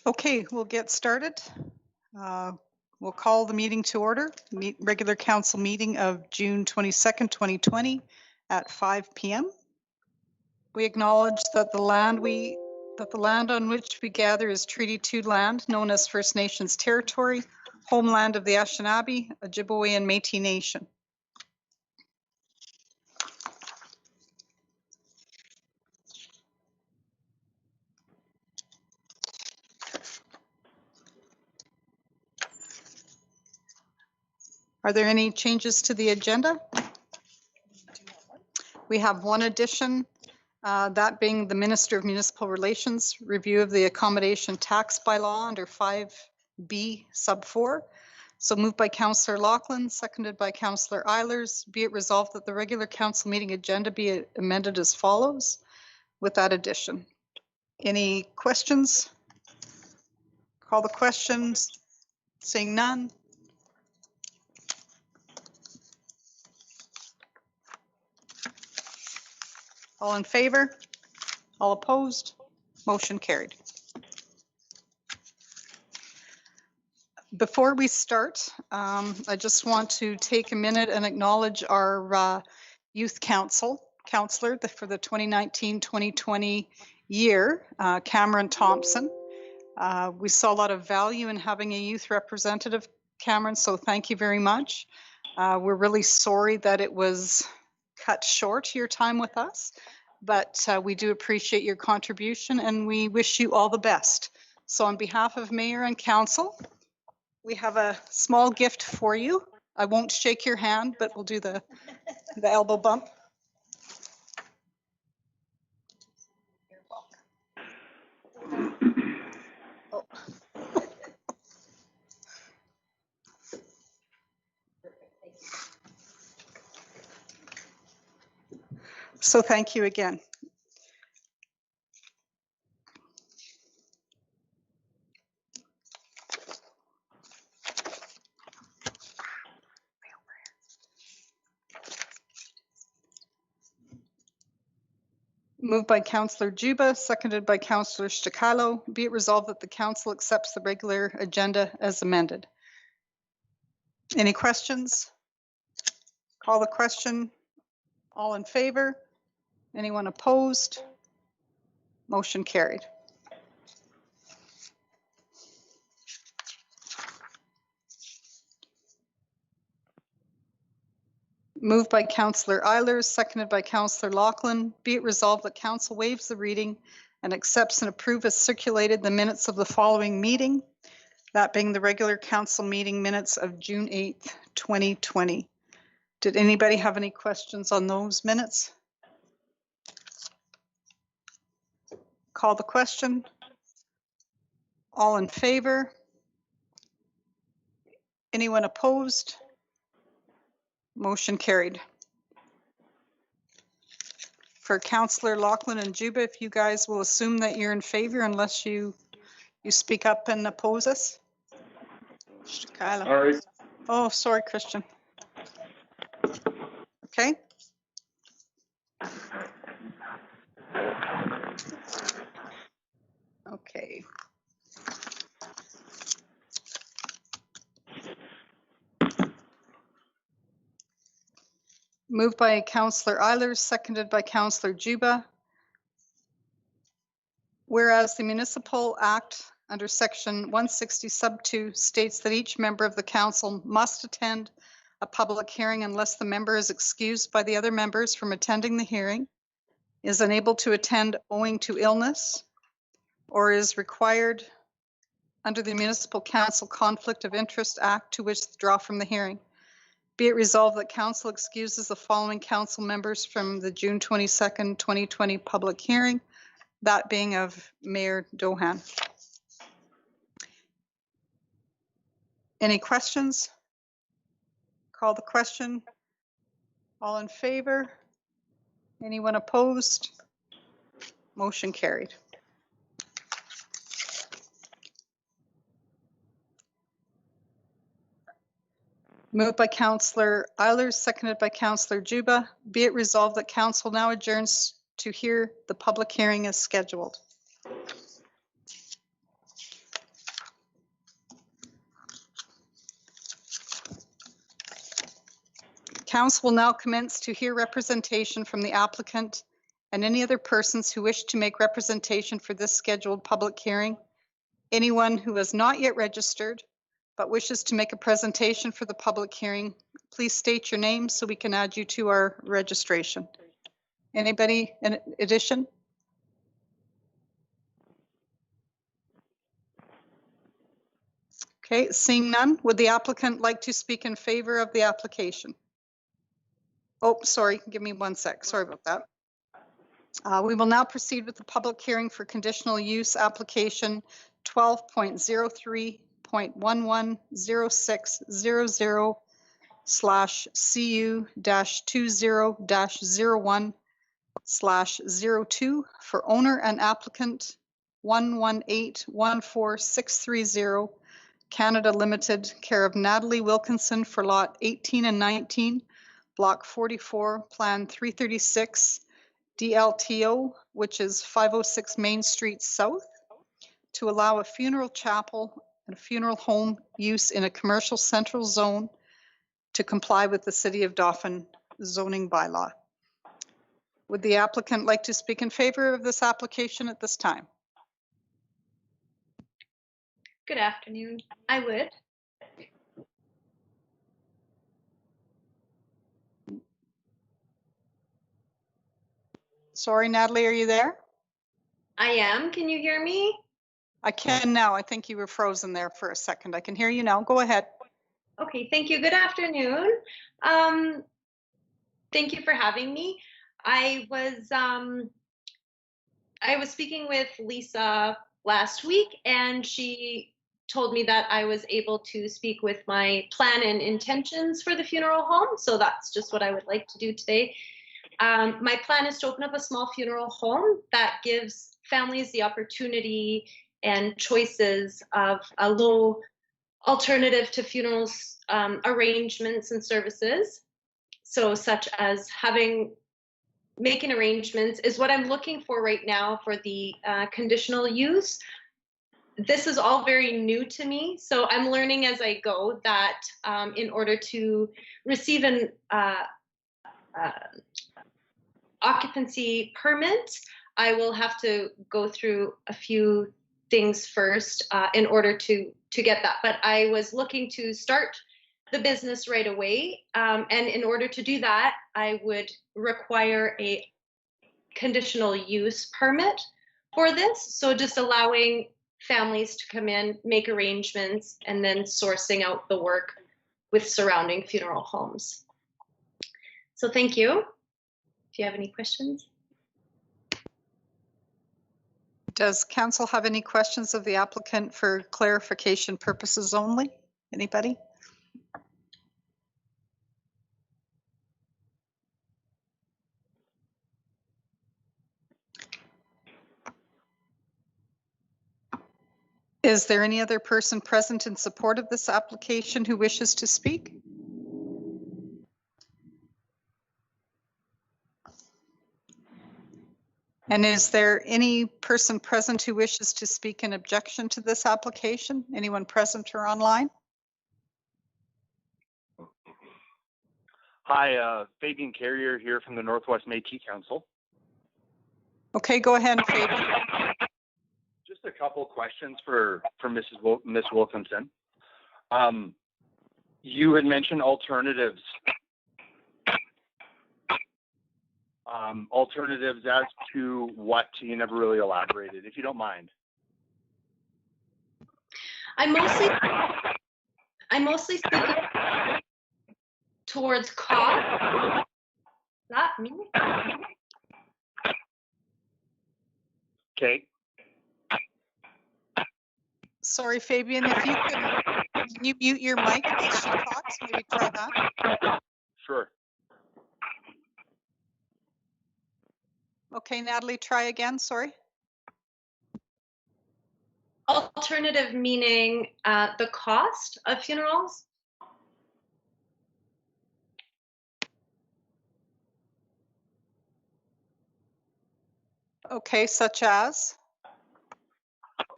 Okay, we'll get started. We'll call the meeting to order. Regular council meeting of June 22nd, 2020 at 5 p.m. We acknowledge that the land on which we gather is Treaty 2 land, known as First Nations territory, homeland of the Anishinaabe, Ojibwe, and Métis Nation. Are there any changes to the agenda? We have one addition, that being the Minister of Municipal Relations review of the accommodation tax bylaw under 5B sub 4. So moved by Councillor Loughlin, seconded by Councillor Eilers. Be it resolved that the regular council meeting agenda be amended as follows with that addition. Any questions? Call the questions. Seeing none. All in favor? All opposed? Motion carried. Before we start, I just want to take a minute and acknowledge our youth counselor for the 2019-2020 year, Cameron Thompson. We saw a lot of value in having a youth representative, Cameron, so thank you very much. We're really sorry that it was cut short your time with us, but we do appreciate your contribution and we wish you all the best. So on behalf of Mayor and Council, we have a small gift for you. I won't shake your hand, but we'll do the elbow bump. You're welcome. Oh. So thank you again. Moved by Councillor Juba, seconded by Councillor Stakalo. Be it resolved that the council accepts the regular agenda as amended. Any questions? Call the question. All in favor? Anyone opposed? Motion carried. Moved by Councillor Eilers, seconded by Councillor Loughlin. Be it resolved that council waives the reading and accepts and approves as circulated the minutes of the following meeting, that being the regular council meeting minutes of June 8th, 2020. Did anybody have any questions on those minutes? Call the question. All in favor? Anyone opposed? Motion carried. For Councillor Loughlin and Juba, if you guys will assume that you're in favor unless you speak up and oppose us. All right. Oh, sorry, Christian. Okay. Okay. Moved by Councillor Eilers, seconded by Councillor Juba. Whereas the Municipal Act under Section 160 sub 2 states that each member of the council must attend a public hearing unless the member is excused by the other members from attending the hearing, is unable to attend owing to illness, or is required under the Municipal Council Conflict of Interest Act to withdraw from the hearing. Be it resolved that council excuses the following council members from the June 22nd, 2020 public hearing, that being of Mayor Dohan. Any questions? Call the question. All in favor? Anyone opposed? Motion carried. Moved by Councillor Eilers, seconded by Councillor Juba. Be it resolved that council now adjourns to hear the public hearing as scheduled. Council will now commence to hear representation from the applicant and any other persons who wish to make representation for this scheduled public hearing. Anyone who has not yet registered but wishes to make a presentation for the public hearing, please state your name so we can add you to our registration. Anybody in addition? Okay, seeing none, would the applicant like to speak in favor of the application? Oh, sorry, give me 1 sec. Sorry about that. We will now proceed with the public hearing for conditional use application 12.03.1106/CU-20-01/02 for owner and applicant 11814630 Canada Limited, care of Natalie Wilkinson for lot 18 and 19, block 44, plan 336, DLTO, which is 506 Main Street South, to allow a funeral chapel and a funeral home use in a commercial central zone to comply with the City of Dauphin zoning bylaw. Would the applicant like to speak in favor of this application at this time? Good afternoon. I would. Sorry, Natalie, are you there? I am. Can you hear me? I can now. I think you were frozen there for a second. I can hear you now. Go ahead. Okay, thank you. Good afternoon. Thank you for having me. I was speaking with Lisa last week, and she told me that I was able to speak with my plan and intentions for the funeral home. So that's just what I would like to do today. My plan is to open up a small funeral home that gives families the opportunity and choices of a low alternative to funerals arrangements and services. So such as making arrangements is what I'm looking for right now for the conditional use. This is all very new to me, so I'm learning as I go that in order to receive an occupancy permit, I will have to go through a few things first in order to get that. But I was looking to start the business right away, and in order to do that, I would require a conditional use permit for this. So just allowing families to come in, make arrangements, and then sourcing out the work with surrounding funeral homes. So thank you. Do you have any questions? Does council have any questions of the applicant for clarification purposes only? Anybody? Is there any other person present in support of this application who wishes to speak? And is there any person present who wishes to speak in objection to this application? Anyone present or online? Hi, Fabian Carrier here from the Northwest Métis Council. Okay, go ahead, Fabian. Just a couple questions for Miss Wilkinson. You had mentioned alternatives. Alternatives as to what? You never really elaborated, if you don't mind. I'm mostly speaking towards cost. That me? Okay. Sorry, Fabian, if you could, can you mute your mic as she talks? Maybe try that. Sure. Okay, Natalie, try again, sorry. Alternative meaning the cost of funerals? Okay, such as?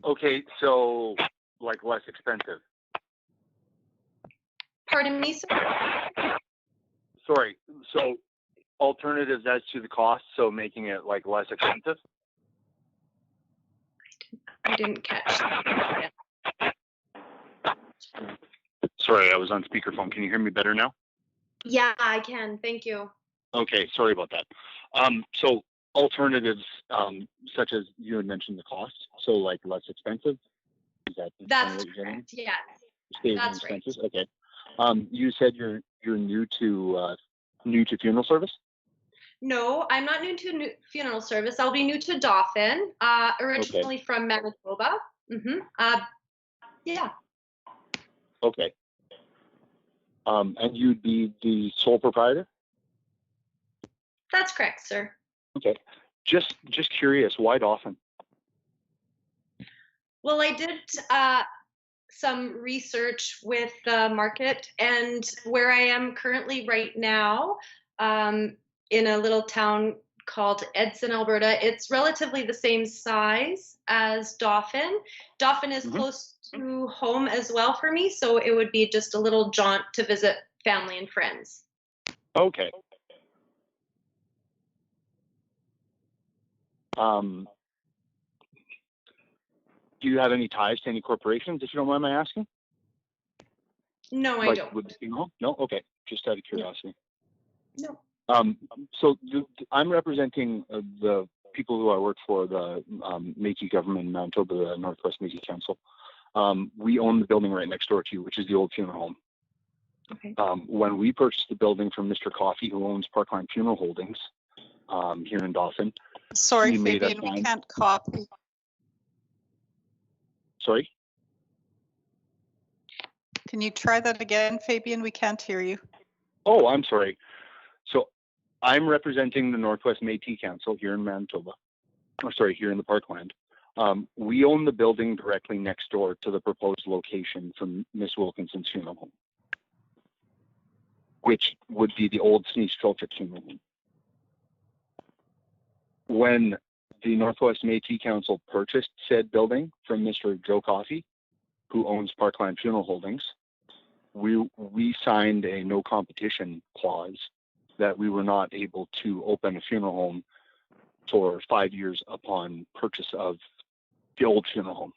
Okay, so like less expensive. Pardon me, sir? sorry. So alternatives as to the cost, so making it like less expensive? I didn't catch that. Sorry, I was on speakerphone. Can you hear me better now? Yeah, I can. Thank you. Okay, sorry about that. So alternatives, such as you had mentioned the cost, so like less expensive. Is that That's what you're getting? correct. Yeah, Saving that's right. expenses? Okay. You said you're new to funeral service? No, I'm not new to funeral service. I'll be new to Dauphin, originally from Manitoba. Yeah. Okay. And you'd be the sole proprietor? That's correct, sir. Okay. Just curious, why Dauphin? Well, I did some research with the market, and where I am currently right now, in a little town called Edson, Alberta, it's relatively the same size as Dauphin. Dauphin is close to home as well for me, so it would be just a little jaunt to visit family and friends. Okay. Do you have any ties to any corporations, if you don't mind my asking? No, I don't. With the funeral? No? Okay. Just out of curiosity. No. So I'm representing the people who I work for, the Métis government in Manitoba, the Northwest Métis Council. We own the building right next door to you, which is the old funeral home. Okay. When we purchased the building from Mr. Coffey, who owns Parkline Funeral Holdings here in Dauphin. Sorry, he made us Fabian, we sign- can't copy. Sorry? Can you try that again, Fabian? We can't hear you. Oh, I'm sorry. So I'm representing the Northwest Métis Council here in Manitoba. Here in the Parkland. We own the building directly next door to the proposed location from Miss Wilkinson's funeral home, which would be the old Signage Project funeral home. When the Northwest Métis Council purchased said building from Mr. Joe Coffey, who owns Parkland Funeral Holdings, we signed a no competition clause that we were not able to open a funeral home for 5 years upon purchase of the old funeral home.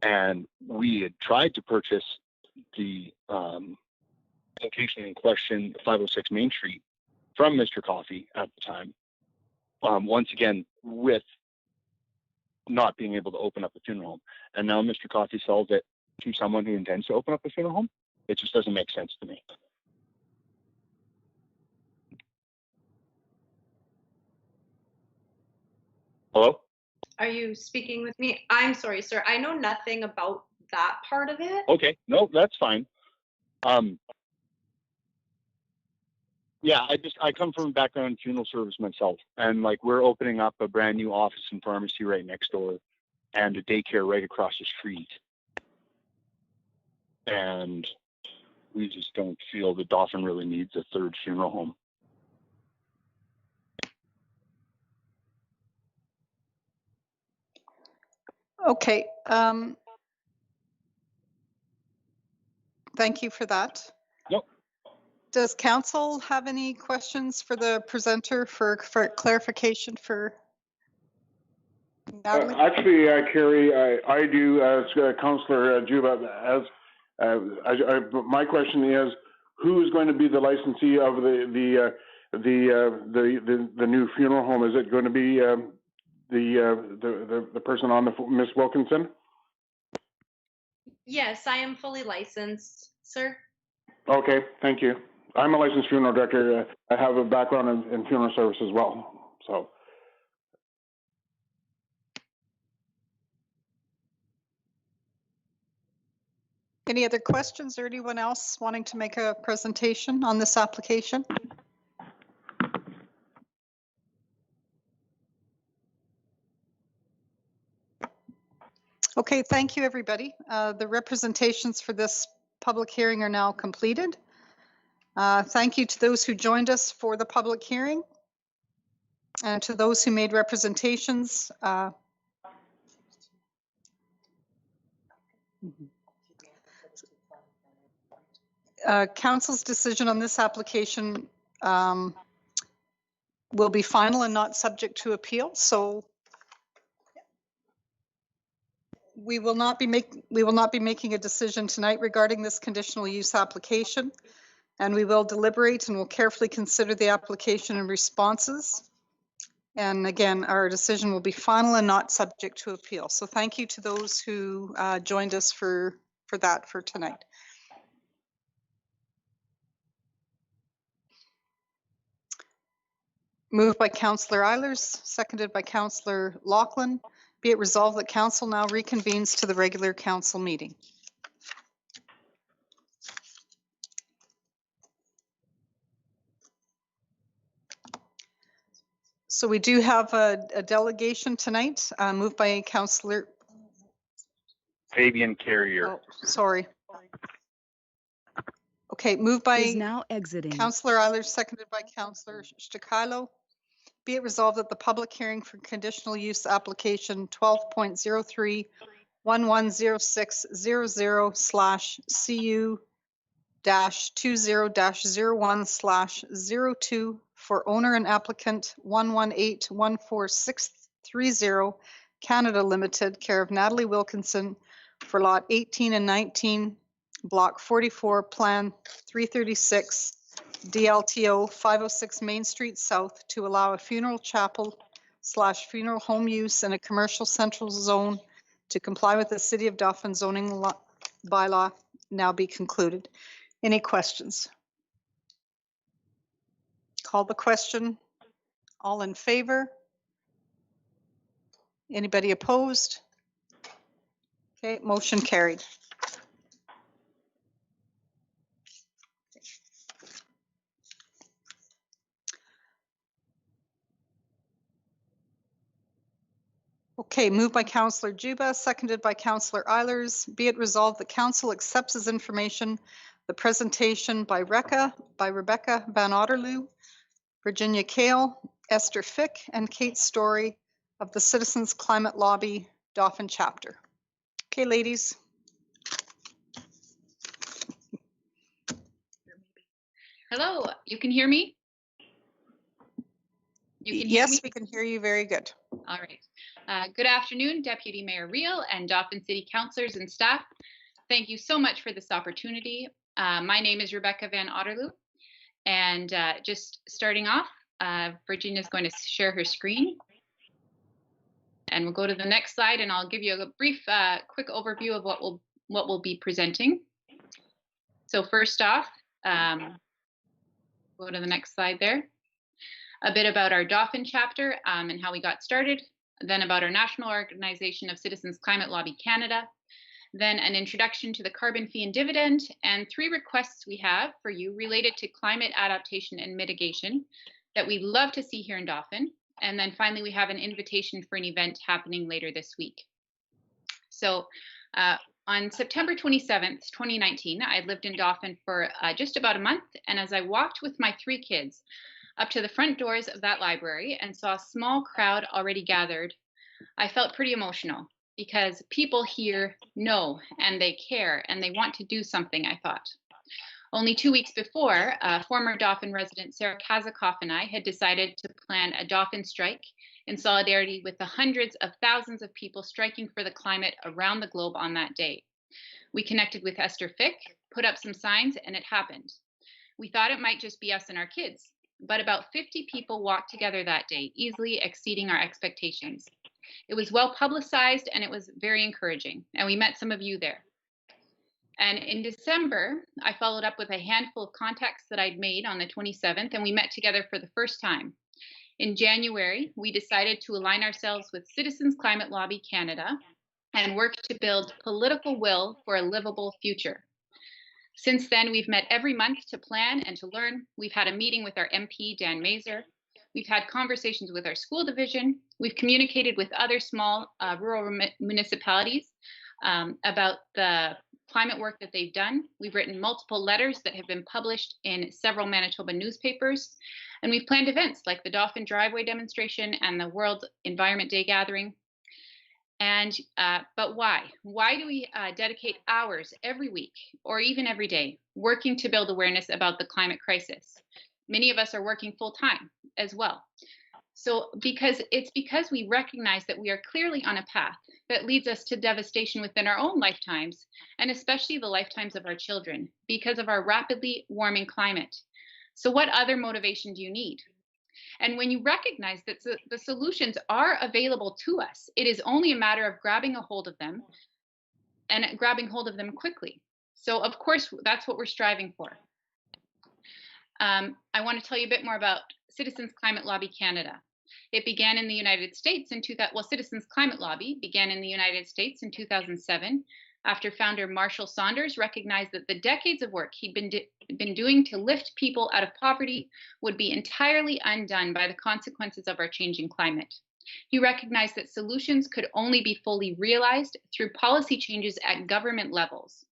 And we had tried to purchase the location in question, 506 Main Street, from Mr. Coffey at the time. Once again, with not being able to open up a funeral home. And now Mr. Coffey sells it to someone who intends to open up a funeral home. It just doesn't make sense to me. Hello? Are you speaking with me? I'm sorry, sir. I know nothing about that part of it. Okay, no, that's fine. Yeah, I come from a background in funeral service myself, and like we're opening up a brand new office and pharmacy right next door, and a daycare right across the street, and we just don't feel that Dauphin really needs a third funeral home. Okay. Thank you for that. Nope. Does council have any questions for the presenter for clarification for Natalie? Actually, Carrie, I do as Councillor Juba. My question is, who is going to be the licensee of the new funeral home? Is it going to be the person on the Miss Wilkinson? Yes, I am fully licensed, sir. Okay, thank you. I'm a licensed funeral director. I have a background in funeral service as well. So. Any other questions or anyone else wanting to make a presentation on this application? Okay, thank you, everybody. The representations for this public hearing are now completed. Thank you to those who joined us for the public hearing and to those who made representations. Council's decision on this application will be final and not subject to appeal. So we will not be making a decision tonight regarding this conditional use application, and we will deliberate and will carefully consider the application and responses. And again, our decision will be final and not subject to appeal. So thank you to those who joined us for tonight. Moved by Councillor Eilers, seconded by Councillor Loughlin. Be it resolved that council now reconvenes to the regular council meeting. So we do have a delegation tonight, moved by Councillor Fabian Carrier. Oh, sorry. Okay, moved by Is now exiting. Councillor Eilers, seconded by Councillor Stakilo. Be it resolved that the public hearing for conditional use application 12.03/110600/CU-20-01/02 for owner and applicant 118-14630 Canada Limited, care of Natalie Wilkinson, for lot 18 and 19, block 44, plan 336, DLTO 506 Main Street South, to allow a funeral chapel / funeral home use in a commercial central zone to comply with the City of Dauphin zoning bylaw now be concluded. Any questions? Call the question. All in favor? Anybody opposed? Okay, motion carried. Okay, moved by Councillor Juba, seconded by Councillor Eilers. Be it resolved that council accepts as information the presentation by Rebecca Van Otterloo, Virginia Kale, Esther Fick, and Kate Story of the Citizens Climate Lobby Dauphin chapter. Okay, ladies. Hello, you can hear me? Yes, we can hear you very good. All right. Good afternoon, Deputy Mayor Reel and Dauphin City Councillors and staff. Thank you so much for this opportunity. My name is Rebecca Van Otterloo, and just starting off, Virginia is going to share her screen. And we'll go to the next slide, and I'll give you a brief, quick overview of what we'll be presenting. So first off, go to the next slide there. A bit about our Dauphin chapter and how we got started, then about our National Organization of Citizens Climate Lobby Canada, then an introduction to the carbon fee and dividend, and 3 requests we have for you related to climate adaptation and mitigation that we'd love to see here in Dauphin. And then finally, we have an invitation for an event happening later this week. So on September 27th, 2019, I lived in Dauphin for just about a month. And as I walked with my 3 kids up to the front doors of that library and saw a small crowd already gathered, I felt pretty emotional because people here know and they care and they want to do something, I thought. Only 2 weeks before, former Dauphin resident Sarah Kazakoff and I had decided to plan a Dauphin strike in solidarity with the hundreds of thousands of people striking for the climate around the globe on that day. We connected with Esther Fick, put up some signs, and it happened. We thought it might just be us and our kids, but about 50 people walked together that day, easily exceeding our expectations. It was well publicized and it was very encouraging, and we met some of you there. And in December, I followed up with a handful of contacts that I'd made on the 27th, and we met together for the first time. In January, we decided to align ourselves with Citizens Climate Lobby Canada and work to build political will for a livable future. Since then, we've met every month to plan and to learn. We've had a meeting with our MP, Dan Mazur. We've had conversations with our school division. We've communicated with other small rural municipalities about the climate work that they've done. We've written multiple letters that have been published in several Manitoba newspapers. And we've planned events like the Dauphin Driveway Demonstration and the World Environment Day Gathering. And but why? Why do we dedicate hours every week or even every day working to build awareness about the climate crisis? Many of us are working full time as well. So because we recognize that we are clearly on a path that leads us to devastation within our own lifetimes, and especially the lifetimes of our children, because of our rapidly warming climate. So what other motivation do you need? And when you recognize that the solutions are available to us, it is only a matter of grabbing a hold of them and grabbing hold of them quickly. So of course, that's what we're striving for. I want to tell you a bit more about Citizens Climate Lobby Canada. It began in the United States in Citizens Climate Lobby began in the United States in 2007 after founder Marshall Saunders recognized that the decades of work he'd been doing to lift people out of poverty would be entirely undone by the consequences of our changing climate. He recognized that solutions could only be fully realized through policy changes at government levels.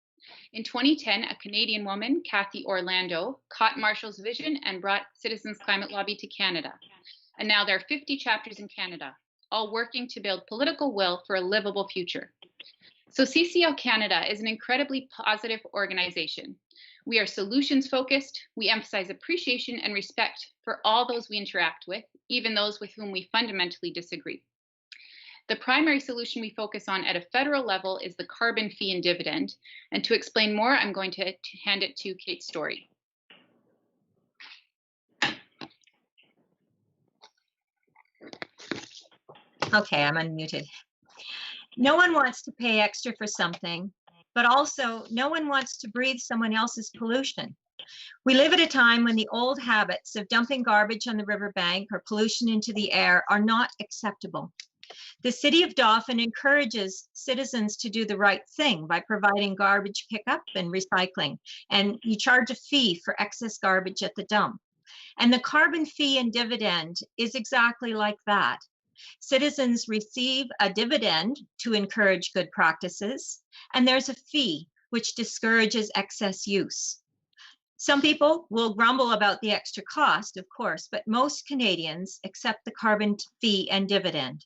In 2010, a Canadian woman, Kathy Orlando, caught Marshall's vision and brought Citizens Climate Lobby to Canada. And now there are 50 chapters in Canada, all working to build political will for a livable future. So CCL Canada is an incredibly positive organization. We are solutions focused. We emphasize appreciation and respect for all those we interact with, even those with whom we fundamentally disagree. The primary solution we focus on at a federal level is the carbon fee and dividend. And to explain more, I'm going to hand it to Kate Story. Okay, I'm unmuted. No one wants to pay extra for something, but also no one wants to breathe someone else's pollution. We live at a time when the old habits of dumping garbage on the riverbank or pollution into the air are not acceptable. The City of Dauphin encourages citizens to do the right thing by providing garbage pickup and recycling, and you charge a fee for excess garbage at the dump. And the carbon fee and dividend is exactly like that. Citizens receive a dividend to encourage good practices, and there's a fee which discourages excess use. Some people will grumble about the extra cost, of course, but most Canadians accept the carbon fee and dividend.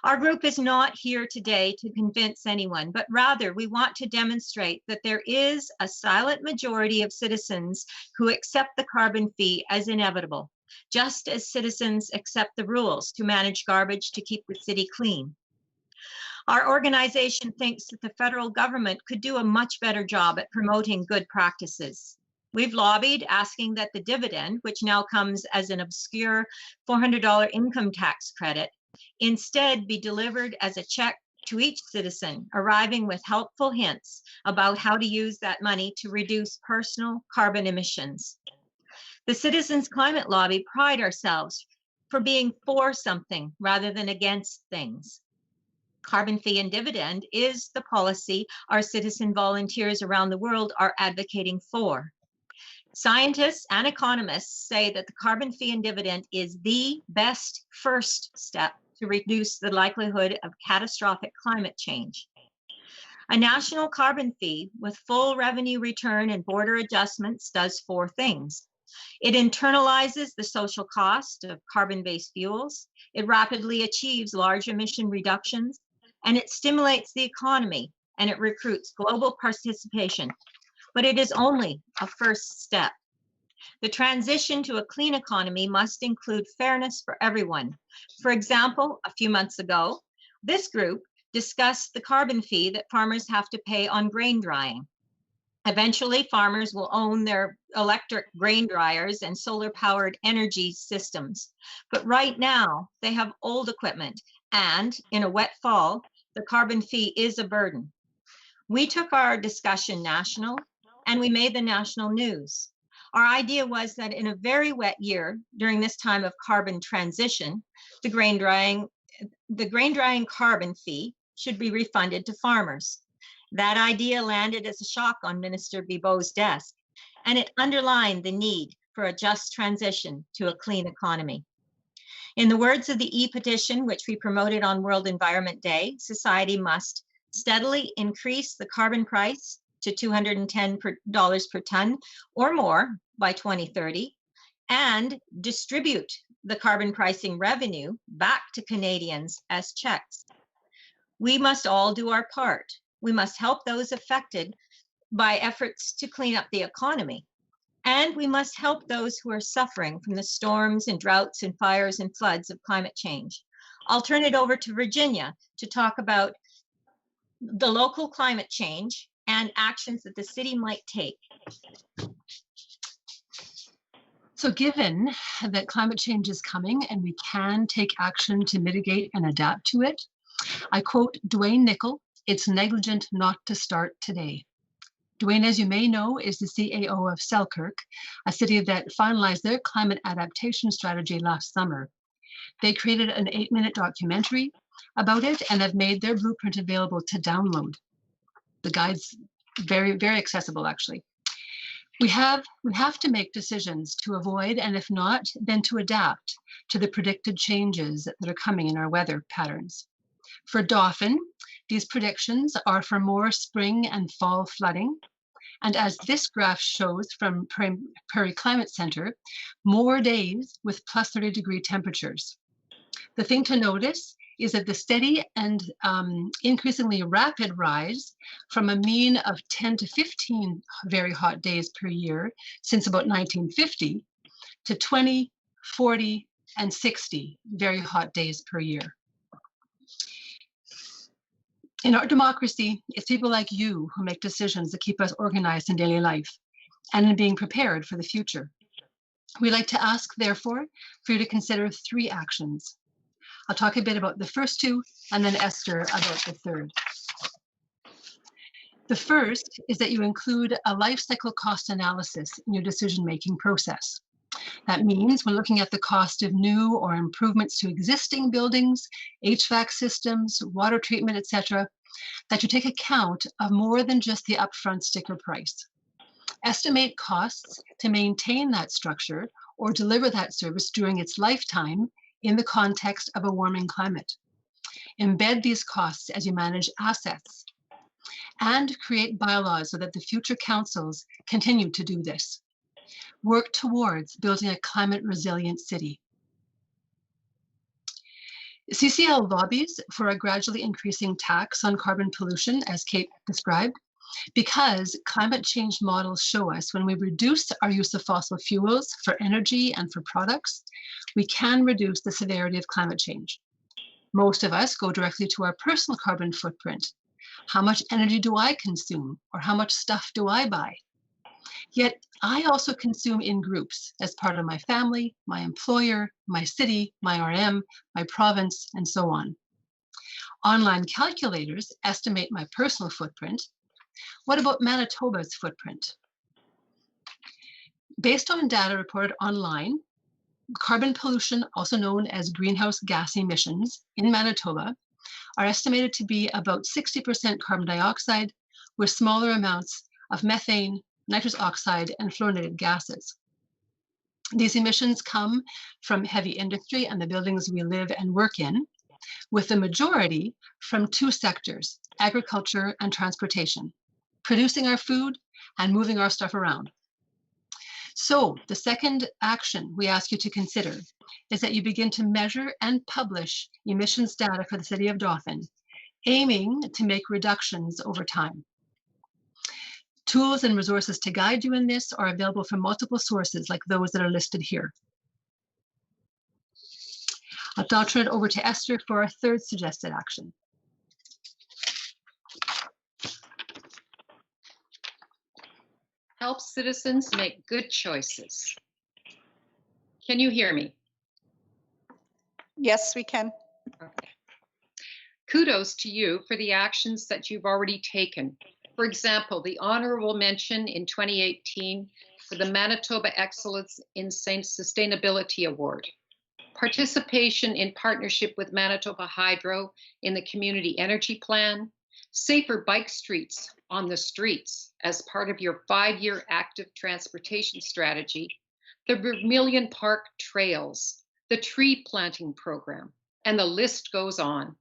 Our group is not here today to convince anyone, but rather we want to demonstrate that there is a silent majority of citizens who accept the carbon fee as inevitable, just as citizens accept the rules to manage garbage to keep the city clean. Our organization thinks that the federal government could do a much better job at promoting good practices. We've lobbied asking that the dividend, which now comes as an obscure $400 income tax credit, instead be delivered as a check to each citizen, arriving with helpful hints about how to use that money to reduce personal carbon emissions. The Citizens Climate Lobby pride ourselves for being for something rather than against things. Carbon fee and dividend is the policy our citizen volunteers around the world are advocating for. Scientists and economists say that the carbon fee and dividend is the best first step to reduce the likelihood of catastrophic climate change. A national carbon fee with full revenue return and border adjustments does four things. It internalizes the social cost of carbon-based fuels, it rapidly achieves large emission reductions, and it stimulates the economy, and it recruits global participation. But it is only a first step. The transition to a clean economy must include fairness for everyone. For example, a few months ago, this group discussed the carbon fee that farmers have to pay on grain drying. Eventually, farmers will own their electric grain dryers and solar-powered energy systems. But right now, they have old equipment, and in a wet fall, the carbon fee is a burden. We took our discussion national, and we made the national news. Our idea was that in a very wet year, during this time of carbon transition, the grain drying carbon fee should be refunded to farmers. That idea landed as a shock on Minister Bibeau's desk, and it underlined the need for a just transition to a clean economy. In the words of the e-petition, which we promoted on World Environment Day, society must steadily increase the carbon price to $210 per ton or more by 2030, and distribute the carbon pricing revenue back to Canadians as checks. We must all do our part. We must help those affected by efforts to clean up the economy. And we must help those who are suffering from the storms and droughts and fires and floods of climate change. I'll turn it over to Virginia to talk about the local climate change and actions that the city might take. So given that climate change is coming and we can take action to mitigate and adapt to it, I quote Dwayne Nickel, "It's negligent not to start today." Dwayne, as you may know, is the CAO of Selkirk, a city that finalized their climate adaptation strategy last summer. They created an 8-minute documentary about it and have made their blueprint available to download. The guide's very, very accessible, actually. We have to make decisions to avoid, and if not, then to adapt to the predicted changes that are coming in our weather patterns. For Dauphin, these predictions are for more spring and fall flooding. And as this graph shows from Prairie Climate Center, more days with plus 30-degree temperatures. The thing to notice is that the steady and increasingly rapid rise from a mean of 10 to 15 very hot days per year since about 1950 to 20, 40, and 60 very hot days per year. In our democracy, it's people like you who make decisions that keep us organized in daily life and in being prepared for the future. We'd like to ask, therefore, for you to consider 3 actions. I'll talk a bit about the first 2 and then Esther about the third. The first is that you include a life cycle cost analysis in your decision-making process. That means when looking at the cost of new or improvements to existing buildings, HVAC systems, water treatment, etc., that you take account of more than just the upfront sticker price. Estimate costs to maintain that structure or deliver that service during its lifetime in the context of a warming climate. Embed these costs as you manage assets and create bylaws so that the future councils continue to do this. Work towards building a climate resilient city. CCL lobbies for a gradually increasing tax on carbon pollution, as Kate described, because climate change models show us when we reduce our use of fossil fuels for energy and for products, we can reduce the severity of climate change. Most of us go directly to our personal carbon footprint. How much energy do I consume, or how much stuff do I buy? Yet I also consume in groups as part of my family, my employer, my city, my RM, my province, and so on. Online calculators estimate my personal footprint. What about Manitoba's footprint? Based on data reported online, carbon pollution, also known as greenhouse gas emissions in Manitoba, are estimated to be about 60% carbon dioxide with smaller amounts of methane, nitrous oxide, and fluorinated gases. These emissions come from heavy industry and the buildings we live and work in, with the majority from 2 sectors, agriculture and transportation, producing our food and moving our stuff around. So the second action we ask you to consider is that you begin to measure and publish emissions data for the city of Dauphin, aiming to make reductions over time. Tools and resources to guide you in this are available from multiple sources like those that are listed here. I'll now turn it over to Esther for our third suggested action. Help citizens make good choices. Can you hear me? Yes, we can. Okay. Kudos to you for the actions that you've already taken. For example, the honorable mention in 2018 for the Manitoba Excellence in Sustainability Award, participation in partnership with Manitoba Hydro in the Community Energy Plan, safer bike streets on the streets as part of your 5-year active transportation strategy, the Vermilion Park trails, the tree planting program, and the list goes on.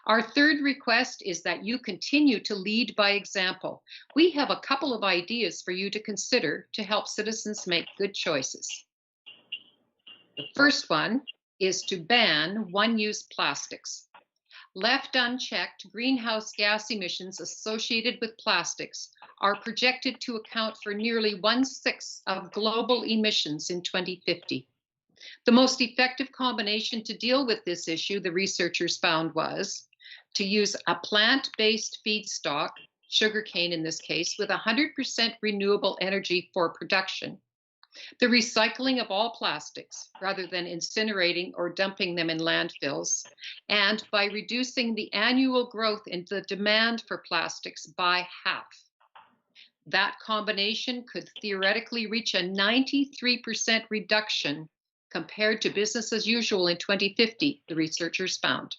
Our third request is that you continue to lead by example. We have a couple of ideas for you to consider to help citizens make good choices. The first one is to ban one-use plastics. Left unchecked, greenhouse gas emissions associated with plastics are projected to account for nearly 1/6 of global emissions in 2050. The most effective combination to deal with this issue, the researchers found, was to use a plant-based feedstock, sugarcane in this case, with 100% renewable energy for production, the recycling of all plastics rather than incinerating or dumping them in landfills, and by reducing the annual growth in the demand for plastics by half. That combination could theoretically reach a 93% reduction compared to business as usual in 2050, the researchers found.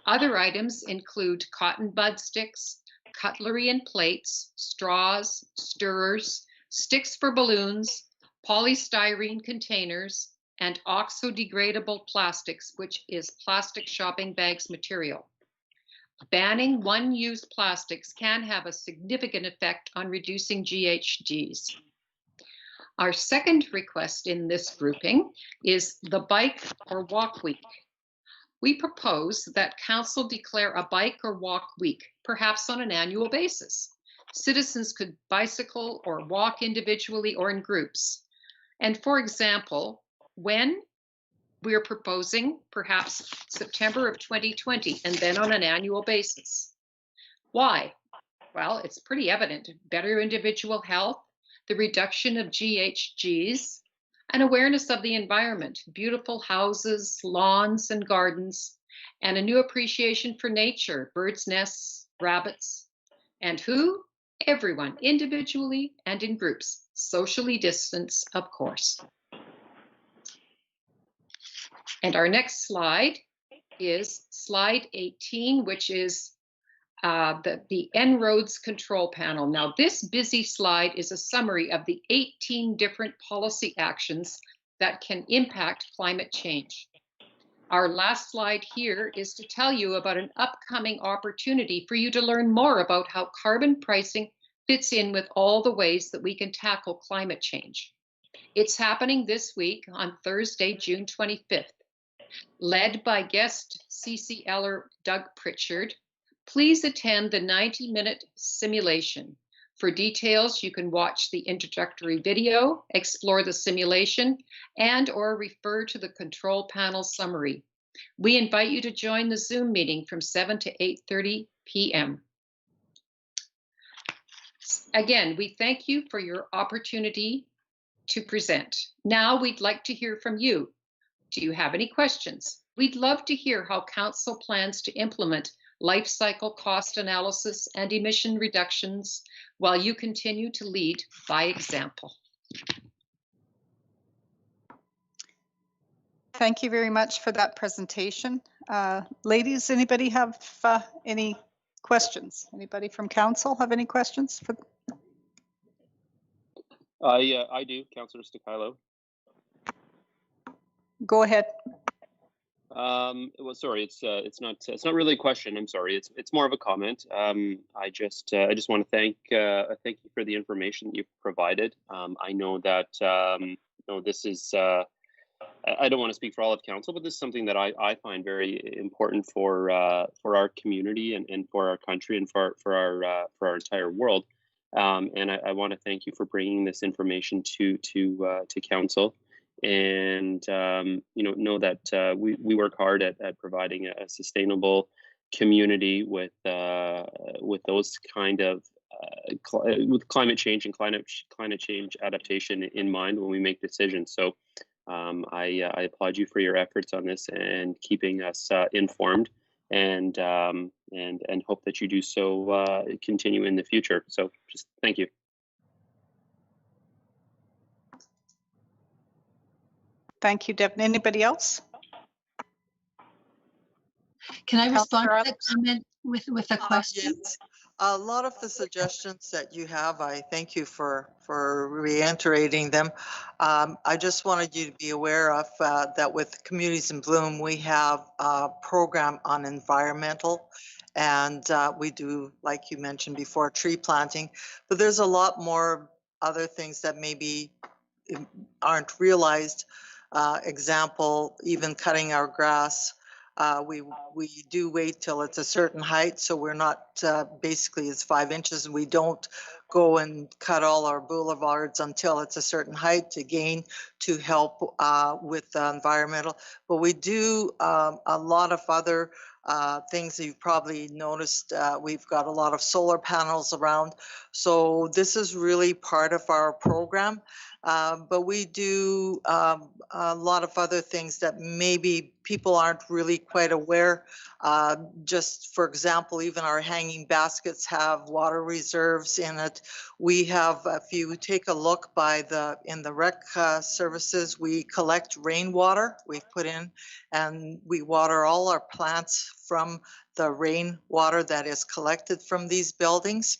Other items include cotton bud sticks, cutlery and plates, straws, stirrers, sticks for balloons, polystyrene containers, and oxo-degradable plastics, which is plastic shopping bags material. Banning one-use plastics can have a significant effect on reducing GHGs. Our second request in this grouping is the Bike or Walk Week. We propose that Council declare a Bike or Walk Week, perhaps on an annual basis. Citizens could bicycle or walk individually or in groups. And for example, when we're proposing perhaps September of 2020 and then on an annual basis. Why? Well, it's pretty evident. Better individual health, the reduction of GHGs, and awareness of the environment, beautiful houses, lawns, and gardens, and a new appreciation for nature, birds' nests, rabbits, and who? Everyone, individually and in groups, socially distanced, of course. And our next slide is slide 18, which is the En-ROADS control panel. Now, this busy slide is a summary of the 18 different policy actions that can impact climate change. Our last slide here is to tell you about an upcoming opportunity for you to learn more about how carbon pricing fits in with all the ways that we can tackle climate change. It's happening this week on Thursday, June 25th. Led by guest CCLer Doug Pritchard, please attend the 90-minute simulation. For details, you can watch the introductory video, explore the simulation, and/or refer to the control panel summary. We invite you to join the Zoom meeting from 7 to 8:30 p.m. Again, we thank you for your opportunity to present. Now we'd like to hear from you. Do you have any questions? We'd love to hear how Council plans to implement life cycle cost analysis and emission reductions while you continue to lead by example. Thank you very much for that presentation. Ladies, anybody have any questions? Anybody from Council have any questions? Yeah, I do, Councillor Stakilo. Go ahead. Well, sorry, it's not really a question. I'm sorry. It's more of a comment. I just want to thank you for the information that you've provided. I know that this is. I don't want to speak for all of Council, but this is something that I find very important for our community and for our country and for our entire world. And I want to thank you for bringing this information to Council. And know that we work hard at providing a sustainable community with those kind of with climate change and climate change adaptation in mind when we make decisions. So I applaud you for your efforts on this and keeping us informed, and hope that you do so continue in the future. So just thank you. Thank you, Devin. Anybody else? Can I respond to Councillor that comment with a question? Yes. A lot of the suggestions that you have, I thank you for reiterating them. I just wanted you to be aware of that with Communities in Bloom, we have a program on environmental, and we do, like you mentioned before, tree planting, but there's a lot more other things that maybe aren't realized. Example, even cutting our grass, we do wait till it's a certain height, so we're not basically it's 5 inches, and we don't go and cut all our boulevards until it's a certain height to help with the environmental. But we do a lot of other things that you've probably noticed. We've got a lot of solar panels around, so this is really part of our program. But we do a lot of other things that maybe people aren't really quite aware. Just for example, even our hanging baskets have water reserves in it. We have, if you take a look in the rec services, we collect rainwater we've put in, and we water all our plants from the rainwater that is collected from these buildings.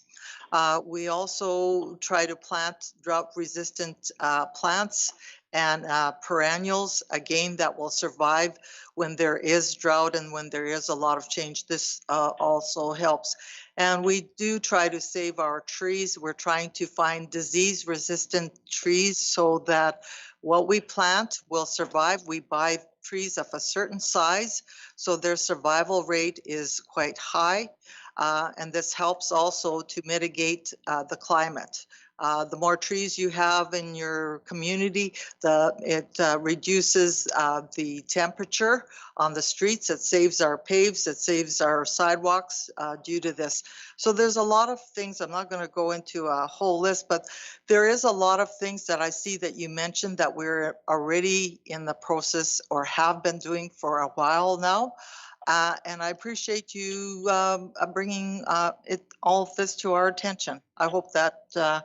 We also try to plant drought-resistant plants and perennials, again, that will survive when there is drought and when there is a lot of change. This also helps. And we do try to save our trees. We're trying to find disease-resistant trees so that what we plant will survive. We buy trees of a certain size, so their survival rate is quite high. And this helps also to mitigate the climate. The more trees you have in your community, it reduces the temperature on the streets. It saves our paves, it saves our sidewalks due to this. So there's a lot of things. I'm not going to go into a whole list, but there is a lot of things that I see that you mentioned that we're already in the process or have been doing for a while now. And I appreciate you bringing all of this to our attention. I hope that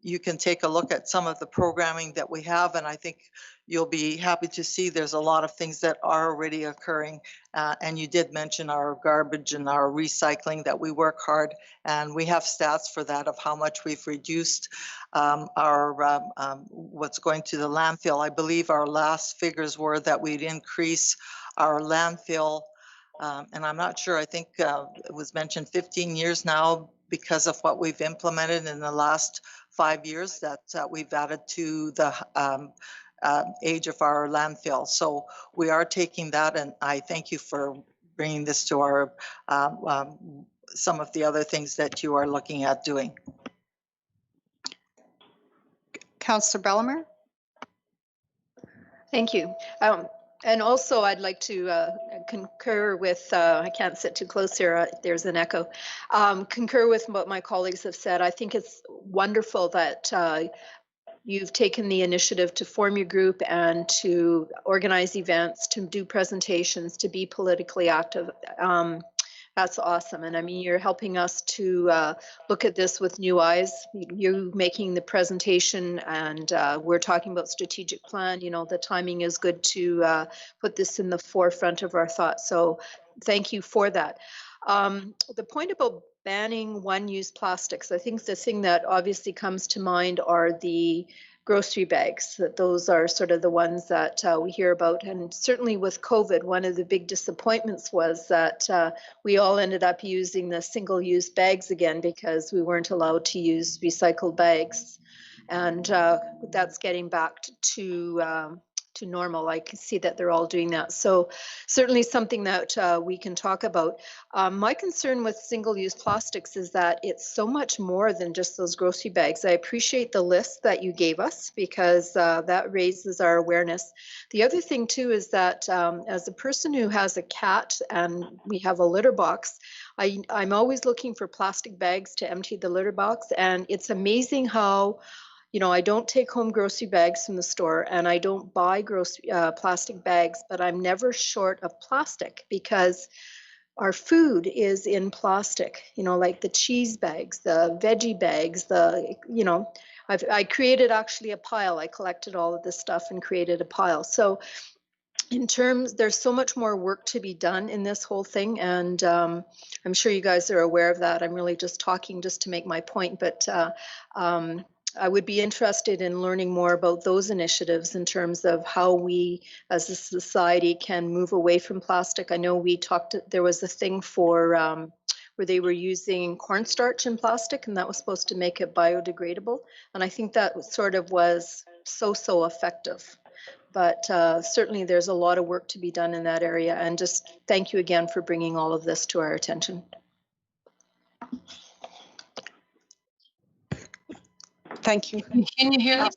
you can take a look at some of the programming that we have, and I think you'll be happy to see there's a lot of things that are already occurring. And you did mention our garbage and our recycling, that we work hard, and we have stats for that of how much we've reduced our what's going to the landfill. I believe our last figures were that we'd increase our landfill, and I'm not sure, I think it was mentioned 15 years now because of what we've implemented in the last 5 years that we've added to the age of our landfill. So we are taking that, and I thank you for bringing this to our some of the other things that you are looking at doing. Councillor Bellemare? Thank you. And also, I'd like to concur with, I can't sit too close here, there's an echo, concur with what my colleagues have said. I think it's wonderful that you've taken the initiative to form your group and to organize events, to do presentations, to be politically active. That's awesome. And I mean, you're helping us to look at this with new eyes. You making the presentation, and we're talking about strategic plan. You know, the timing is good to put this in the forefront of our thoughts. So thank you for that. The point about banning one-use plastics, I think the thing that obviously comes to mind are the grocery bags. That those are sort of the ones that we hear about. And certainly with COVID, one of the big disappointments was that we all ended up using the single-use bags again because we weren't allowed to use recycled bags. And that's getting back to normal. I can see that they're all doing that. So certainly something that we can talk about. My concern with single-use plastics is that it's so much more than just those grocery bags. I appreciate the list that you gave us because that raises our awareness. The other thing too is that as a person who has a cat and we have a litter box, I'm always looking for plastic bags to empty the litter box, and it's amazing how I don't take home grocery bags from the store, and I don't buy plastic bags, but I'm never short of plastic because our food is in plastic, like the cheese bags, the veggie bags, I created actually a pile. I collected all of this stuff and created a pile. So there's so much more work to be done in this whole thing, and I'm sure you guys are aware of that. I'm really just talking just to make my point, but I would be interested in learning more about those initiatives in terms of how we as a society can move away from plastic. I know there was a thing for where they were using cornstarch in plastic, and that was supposed to make it biodegradable. And I think that sort of was so effective. But certainly there's a lot of work to be done in that area. And just thank you again for bringing all of this to our attention. Thank you. Can you hear me?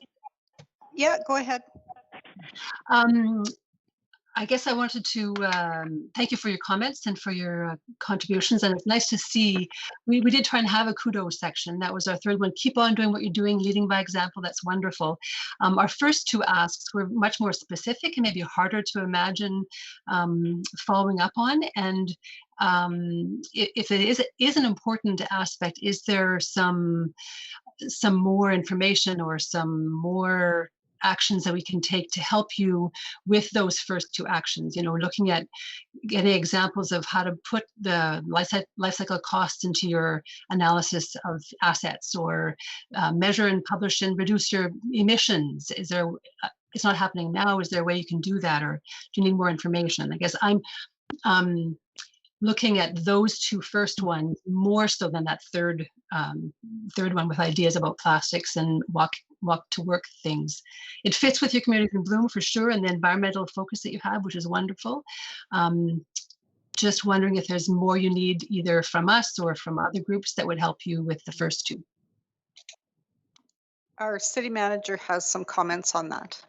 Yeah, go ahead. I guess I wanted to thank you for your comments and for your contributions. And it's nice to see, we did try and have a kudos section. That was our third one. Keep on doing what you're doing, leading by example. That's wonderful. Our first two asks were much more specific and maybe harder to imagine following up on. And if it is an important aspect, is there some more information or some more actions that we can take to help you with those first two actions? You know, looking at getting examples of how to put the life cycle costs into your analysis of assets, or measure and publish and reduce your emissions. Is there, it's not happening now, is there a way you can do that, or do you need more information? I guess I'm looking at those two first ones more so than that third one with ideas about plastics and walk to work things. It fits with your Communities in Bloom for sure, and the environmental focus that you have, which is wonderful. Just wondering if there's more you need either from us or from other groups that would help you with the first two. Our city manager has some comments on that.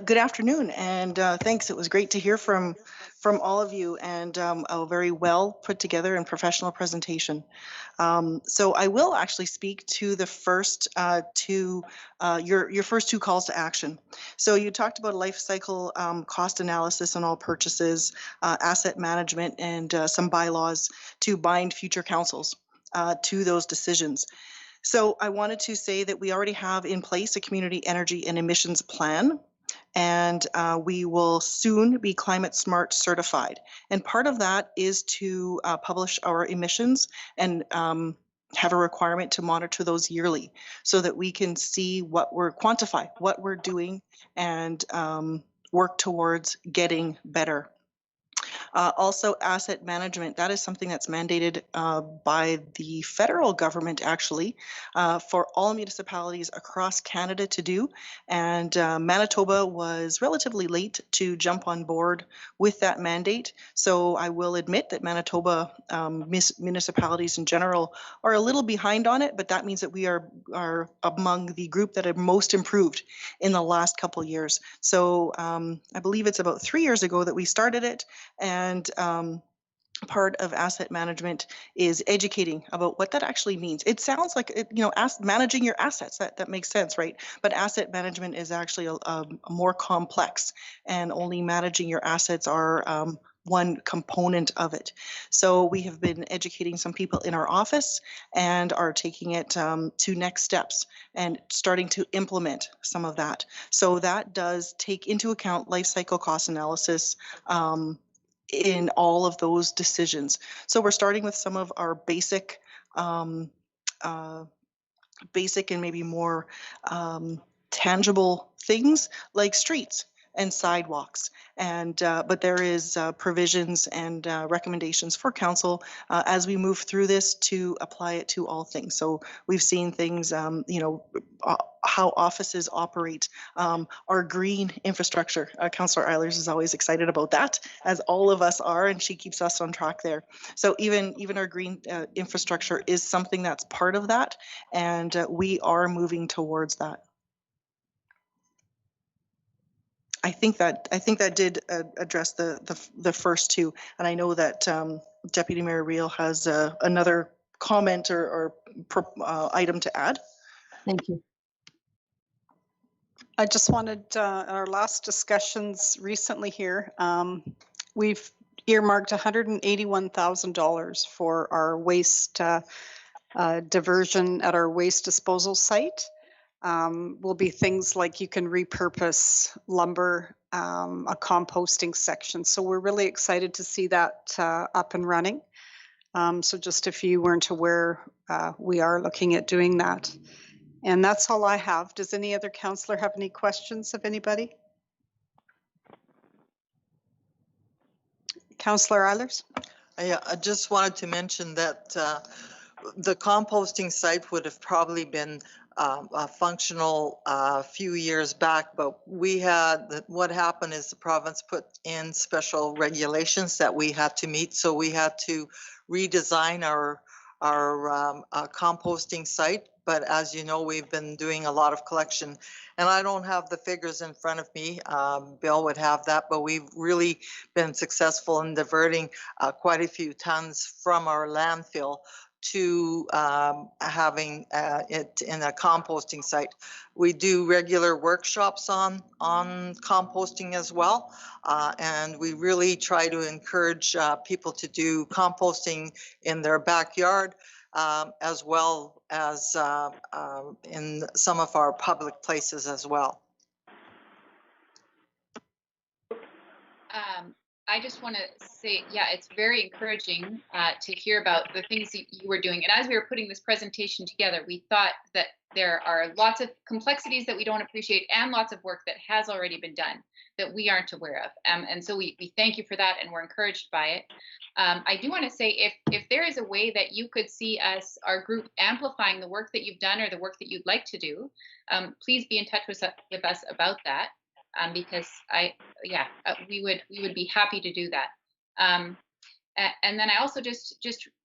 Good afternoon, and thanks. It was great to hear from all of you, and a very well put together and professional presentation. So I will actually speak to the first your first two calls to action. So you talked about life cycle cost analysis on all purchases, asset management, and some bylaws to bind future councils to those decisions. So I wanted to say that we already have in place a community energy and emissions plan, and we will soon be Climate Smart certified. And part of that is to publish our emissions and have a requirement to monitor those yearly so that we can see quantify what we're doing and work towards getting better. Also, asset management, that is something that's mandated by the federal government, actually, for all municipalities across Canada to do. And Manitoba was relatively late to jump on board with that mandate. So I will admit that Manitoba municipalities in general are a little behind on it, but that means that we are among the group that have most improved in the last couple of years. So I believe it's about 3 years ago that we started it. And part of asset management is educating about what that actually means. It sounds like, managing your assets, that makes sense, right? But asset management is actually a more complex, and only managing your assets are one component of it. So we have been educating some people in our office and are taking it to next steps and starting to implement some of that. So that does take into account life cycle cost analysis in all of those decisions. So we're starting with some of our basic and maybe more tangible things like streets and sidewalks. And but there is provisions and recommendations for council as we move through this to apply it to all things. So we've seen things, how offices operate, our green infrastructure. Councillor Eilers is always excited about that, as all of us are, and she keeps us on track there. So even our green infrastructure is something that's part of that, and we are moving towards that. I think that did address the first two, and I know that Deputy Mayor Reel has another comment or item to add. Thank you. I just wanted our last discussions recently here. We've earmarked $181,000 for our waste diversion at our waste disposal site. Will be things like you can repurpose lumber, a composting section. So we're really excited to see that up and running. So just if you weren't aware, we are looking at doing that. And that's all I have. Does any other councillor have any questions of anybody? Councillor Eilers? I just wanted to mention that the composting site would have probably been functional a few years back, but what happened is the province put in special regulations that we had to meet, so we had to redesign our composting site. But as you know, we've been doing a lot of collection, and I don't have the figures in front of me. Bill would have that, but we've really been successful in diverting quite a few tons from our landfill to having it in a composting site. We do regular workshops on composting as well, and we really try to encourage people to do composting in their backyard, as well as in some of our public places as well. I just want to say, yeah, it's very encouraging to hear about the things that you were doing. And as we were putting this presentation together, we thought that there are lots of complexities that we don't appreciate and lots of work that has already been done that we aren't aware of. And so we thank you for that, and we're encouraged by it. I do want to say, if there is a way that you could see us, our group, amplifying the work that you've done or the work that you'd like to do, please be in touch with us about that. Because we would be happy to do that. And then I also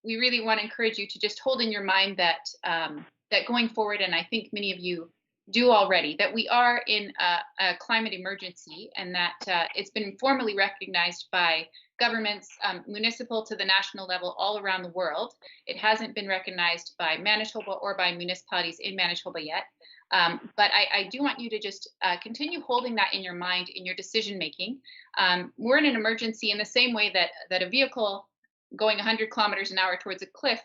we really want to encourage you to just hold in your mind that that going forward, and I think many of you do already, that we are in a climate emergency, and that it's been formally recognized by governments, municipal to the national level, all around the world. It hasn't been recognized by Manitoba or by municipalities in Manitoba yet. But I do want you to just continue holding that in your mind in your decision making. We're in an emergency in the same way that a vehicle going 100 kilometers an hour towards a cliff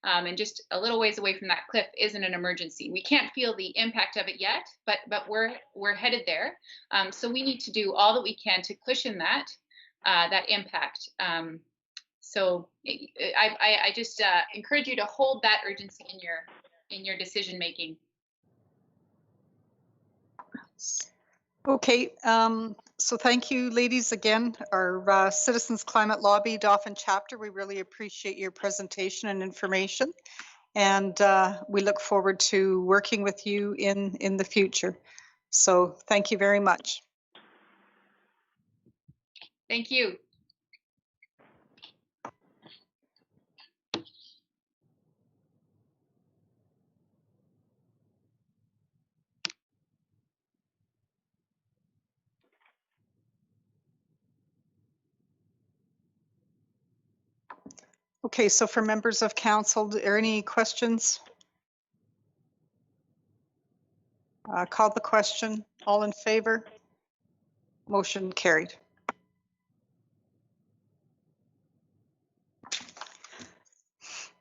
and just a little ways away from that cliff isn't an emergency. We can't feel the impact of it yet, but we're headed there. So we need to do all that we can to cushion that impact. So I just encourage you to hold that urgency in your decision making. Okay, so thank you, ladies, again. Our Citizens Climate Lobby Dauphin chapter, we really appreciate your presentation and information, and we look forward to working with you in the future. So thank you very much. Thank you. Okay, so for members of council, are there any questions? Call the question. All in favor? Motion carried.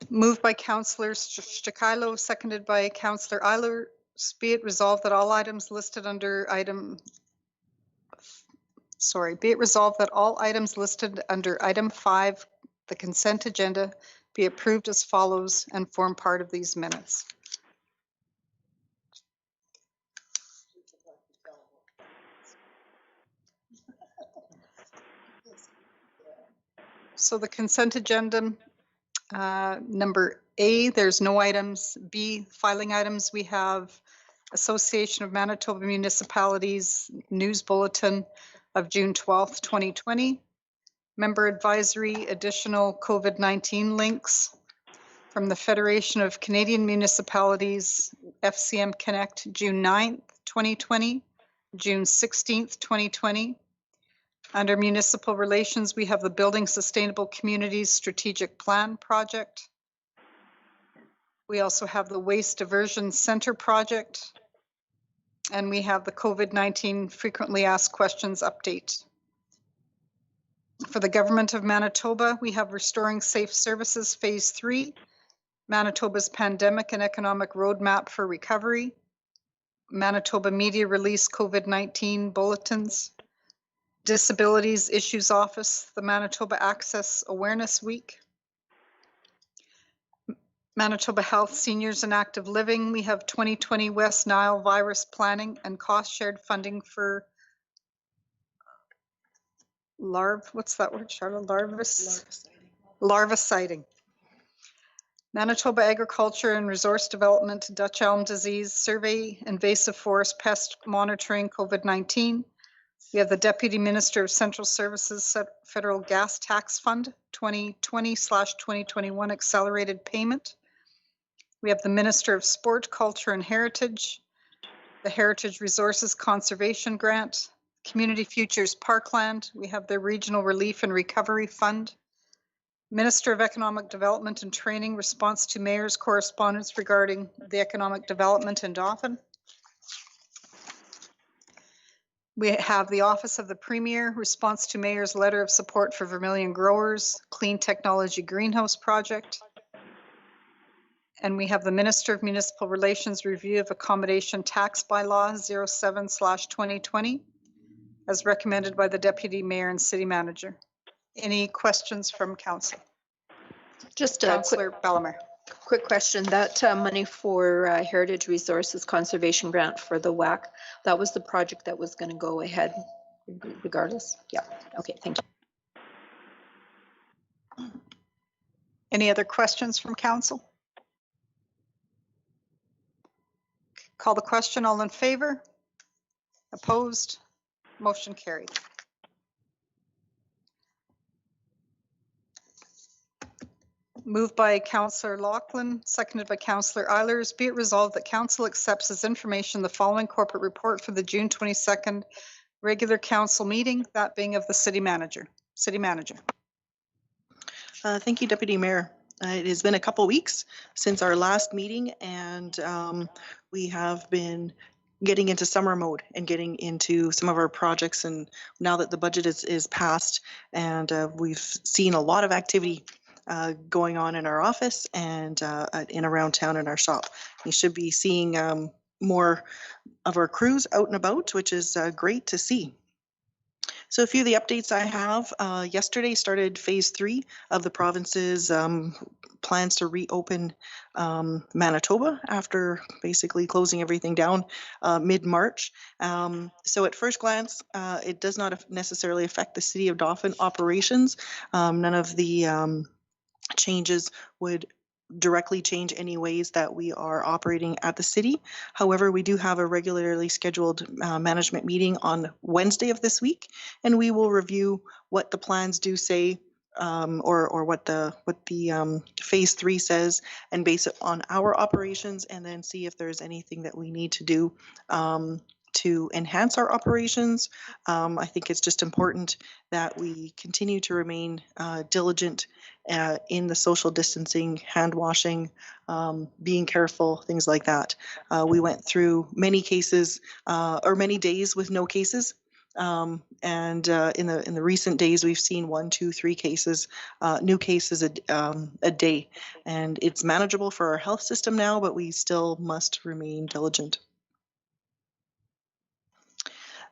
Moved by Councillor Stakilo, seconded by Councillor Eiler. Be it resolved that all items listed under item 5, the consent agenda, be approved as follows and form part of these minutes. So the consent agenda, number A, there's no items. B, filing items, we have Association of Manitoba Municipalities News Bulletin of June 12th, 2020. Member advisory, additional COVID-19 links from the Federation of Canadian Municipalities, FCM Connect, June 9th, 2020, June 16th, 2020. Under municipal relations, we have the Building Sustainable Communities Strategic Plan project. We also have the Waste Diversion Center project, and we have the COVID-19 Frequently Asked Questions update. For the Government of Manitoba, we have Restoring Safe Services Phase 3, Manitoba's Pandemic and Economic Roadmap for Recovery, Manitoba Media Release COVID-19 Bulletins, Disabilities Issues Office, the Manitoba Access Awareness Week, Manitoba Health Seniors and Active Living. We have 2020 West Nile Virus Planning and Cost Shared Funding for what's that word, Charlotte? Larva sighting. Manitoba Agriculture and Resource Development, Dutch elm disease survey, invasive forest pest monitoring, COVID-19. We have the Deputy Minister of Central Services Federal Gas Tax Fund 2020/2021 accelerated payment. We have the Minister of Sport, Culture and Heritage, the Heritage Resources Conservation Grant, Community Futures Parkland. We have the Regional Relief and Recovery Fund. Minister of Economic Development and Training, response to Mayor's correspondence regarding the economic development in Dauphin. We have the Office of the Premier, response to Mayor's letter of support for Vermilion Growers, Clean Technology Greenhouse Project. And we have the Minister of Municipal Relations review of accommodation tax bylaw 07/2020 as recommended by the Deputy Mayor and City Manager. Any questions from Council? Just a Councillor Bellemare. quick question. That money for Heritage Resources Conservation Grant for the WAC, that was the project that was going to go ahead regardless? Yeah. Okay, thank you. Any other questions from Council? Call the question. All in favor? Opposed? Motion carried. Moved by Councillor Lachlan, seconded by Councillor Eilers. Be it resolved that Council accepts as information the following corporate report for the June 22nd regular Council meeting, that being of the City Manager. City Manager. Thank you, Deputy Mayor. It has been a couple weeks since our last meeting, and we have been getting into summer mode and getting into some of our projects. And now that the budget is passed, and we've seen a lot of activity going on in our office and in around town in our shop. You should be seeing more of our crews out and about, which is great to see. So a few of the updates I have, yesterday started phase 3 of the province's plans to reopen Manitoba after basically closing everything down mid-March. So at first glance, it does not necessarily affect the City of Dauphin operations. None of the changes would directly change any ways that we are operating at the city. However, we do have a regularly scheduled management meeting on Wednesday of this week, and we will review what the plans do say or what the phase 3 says, and base it on our operations, and then see if there's anything that we need to do to enhance our operations. I think it's just important that we continue to remain diligent in the social distancing, hand washing, being careful, things like that. We went through many cases or many days with no cases. And in the recent days, we've seen 1, 2, 3 cases, new cases a day, and it's manageable for our health system now, but we still must remain diligent.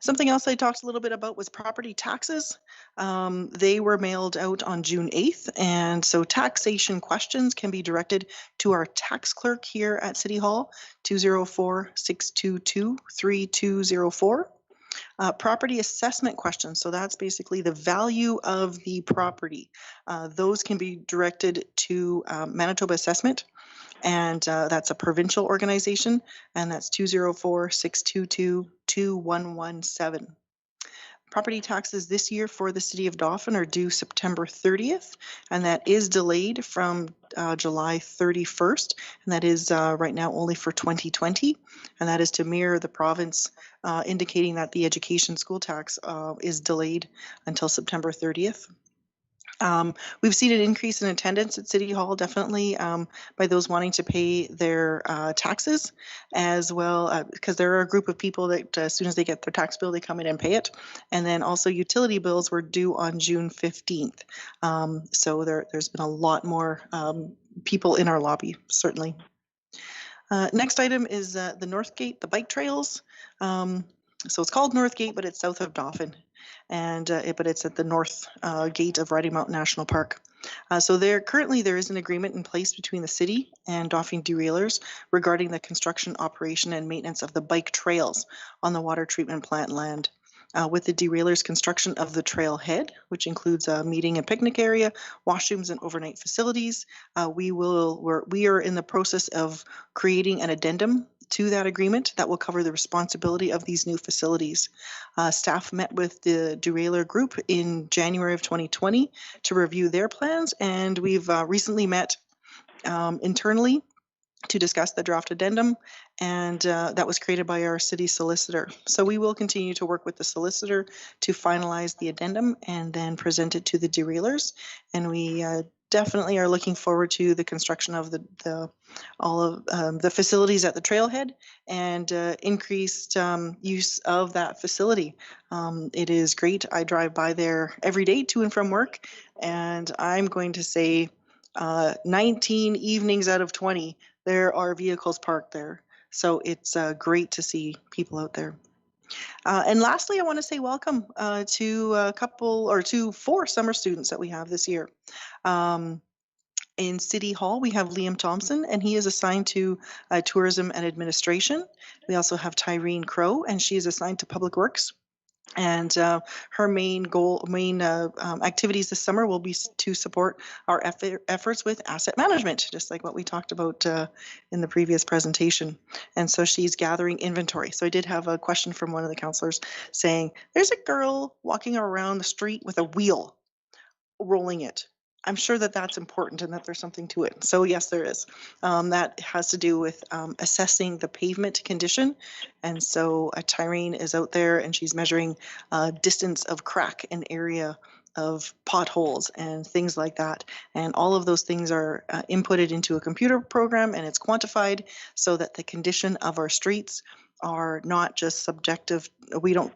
Something else I talked a little bit about was property taxes. They were mailed out on June 8th, and so taxation questions can be directed to our tax clerk here at City Hall, 204-622-3204. Property assessment questions, so that's basically the value of the property. Those can be directed to Manitoba Assessment, and that's a provincial organization, and that's 204-622-2117. Property taxes this year for the City of Dauphin are due September 30th, and that is delayed from July 31st, and that is right now only for 2020, and that is to mirror the province indicating that the education school tax is delayed until September 30th. We've seen an increase in attendance at City Hall, definitely by those wanting to pay their taxes, as well, because there are a group of people that as soon as they get their tax bill, they come in and pay it. And then also utility bills were due on June 15th. So there's been a lot more people in our lobby, certainly. Next item is the North Gate, the bike trails. So it's called North Gate, but it's south of Dauphin. And but it's at the north gate of Riding Mountain National Park. So currently there is an agreement in place between the city and Dauphin Derailers regarding the construction, operation, and maintenance of the bike trails on the water treatment plant land. with the derailers construction of the trailhead, which includes a meeting and picnic area, washrooms, and overnight facilities. We are in the process of creating an addendum to that agreement that will cover the responsibility of these new facilities. Staff met with the derailer group in January of 2020 to review their plans, and we've recently met internally to discuss the draft addendum, and that was created by our city solicitor. So we will continue to work with the solicitor to finalize the addendum and then present it to the derailers. And we definitely are looking forward to the construction of all of the facilities at the trailhead and increased use of that facility. It is great. I drive by there every day to and from work, and I'm going to say 19 evenings out of 20 there are vehicles parked there. So it's great to see people out there. And lastly, I want to say welcome to 4 summer students that we have this year. In City Hall, we have Liam Thompson, and he is assigned to Tourism and Administration. We also have Tyrene Crow, and she is assigned to Public Works. And her main activities this summer will be to support our efforts with asset management, just like what we talked about in the previous presentation. And so she's gathering inventory. So I did have a question from one of the councillors saying, there's a girl walking around the street with a wheel rolling it. I'm sure that that's important and that there's something to it. So yes, there is. That has to do with assessing the pavement condition. And so Tyrene is out there and she's measuring distance of crack and area of potholes and things like that. And all of those things are inputted into a computer program, and it's quantified so that the condition of our streets are not just subjective. We don't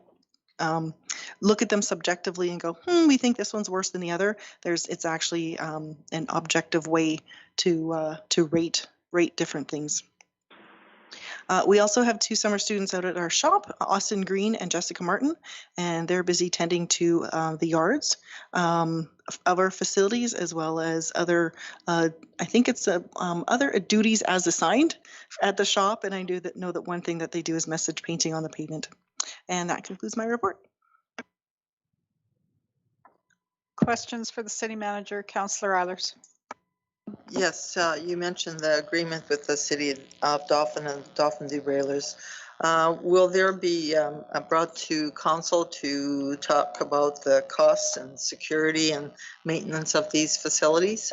look at them subjectively and go, we think this one's worse than the other. It's actually an objective way to rate different things. We also have 2 summer students out at our shop, Austin Green and Jessica Martin, and they're busy tending to the yards of our facilities, as well as other, I think it's other duties as assigned at the shop. And I know that one thing that they do is message painting on the pavement. And that concludes my report. Questions for the city manager, Councillor Eilers? Yes, you mentioned the agreement with the city of Dauphin and Dauphin derailers. Will there be brought to council to talk about the costs and security and maintenance of these facilities?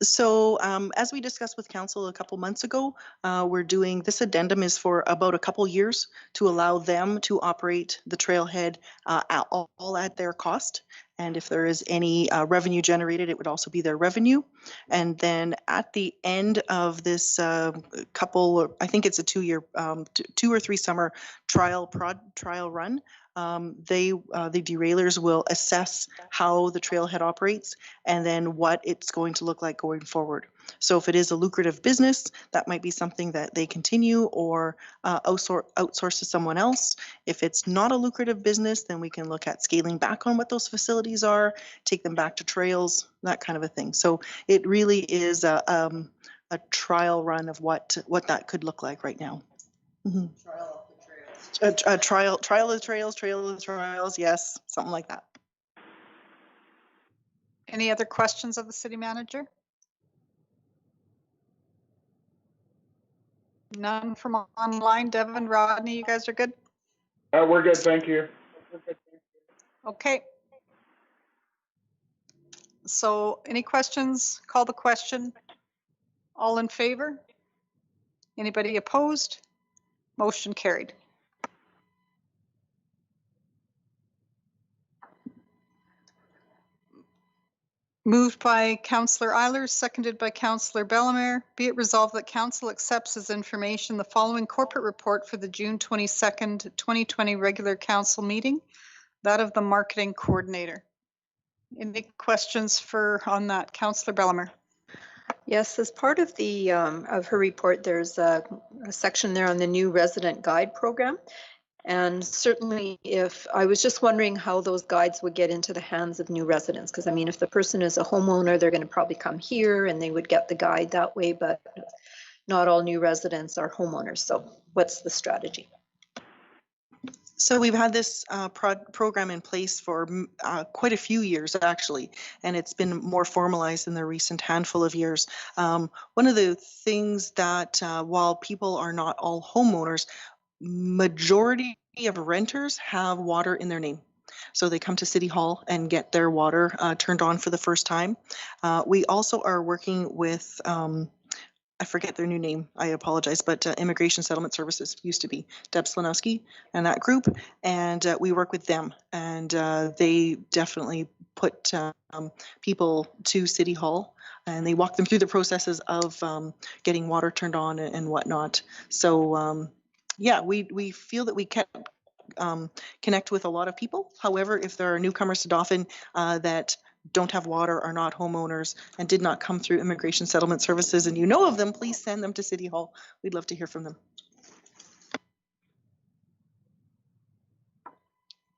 So as we discussed with council a couple months ago, we're doing this addendum is for about a couple years to allow them to operate the trailhead all at their cost. And if there is any revenue generated, it would also be their revenue. And then at the end of this I think it's a 2-year, 2 or 3 summer trial run, the derailers will assess how the trailhead operates and then what it's going to look like going forward. So if it is a lucrative business, that might be something that they continue or outsource to someone else. If it's not a lucrative business, then we can look at scaling back on what those facilities are, take them back to trails, that kind of a thing. So it really is a trial run of what that could look like right now. Mm-hmm. Trial of the trails, yes, something like that. Any other questions of the city manager? None from online. Devin, Rodney, you guys are good? We're good, thank you. Okay. So any questions? Call the question. All in favor? Anybody opposed? Motion carried. Moved by Councillor Eilers, seconded by Councillor Bellemare. Be it resolved that Council accepts as information the following corporate report for the June 22nd, 2020 regular Council meeting, that of the Marketing Coordinator. Any questions on that, Councillor Bellemare? Yes, as part of the of her report, there's a section there on the new resident guide program. And certainly if I was just wondering how those guides would get into the hands of new residents, because I mean, if the person is a homeowner, they're going to probably come here and they would get the guide that way, but not all new residents are homeowners. So what's the strategy? So we've had this program in place for quite a few years, actually, and it's been more formalized in the recent handful of years. One of the things that while people are not all homeowners, majority of renters have water in their name. So they come to City Hall and get their water turned on for the first time. We also are working with I forget their new name, I apologize, but Immigration Settlement Services used to be Deb Slanowski and that group. And we work with them, and they definitely put people to City Hall, and they walk them through the processes of getting water turned on and whatnot. So yeah, we feel that we can connect with a lot of people. However, if there are newcomers to Dauphin that don't have water, are not homeowners, and did not come through Immigration Settlement Services, and you know of them, please send them to City Hall. We'd love to hear from them.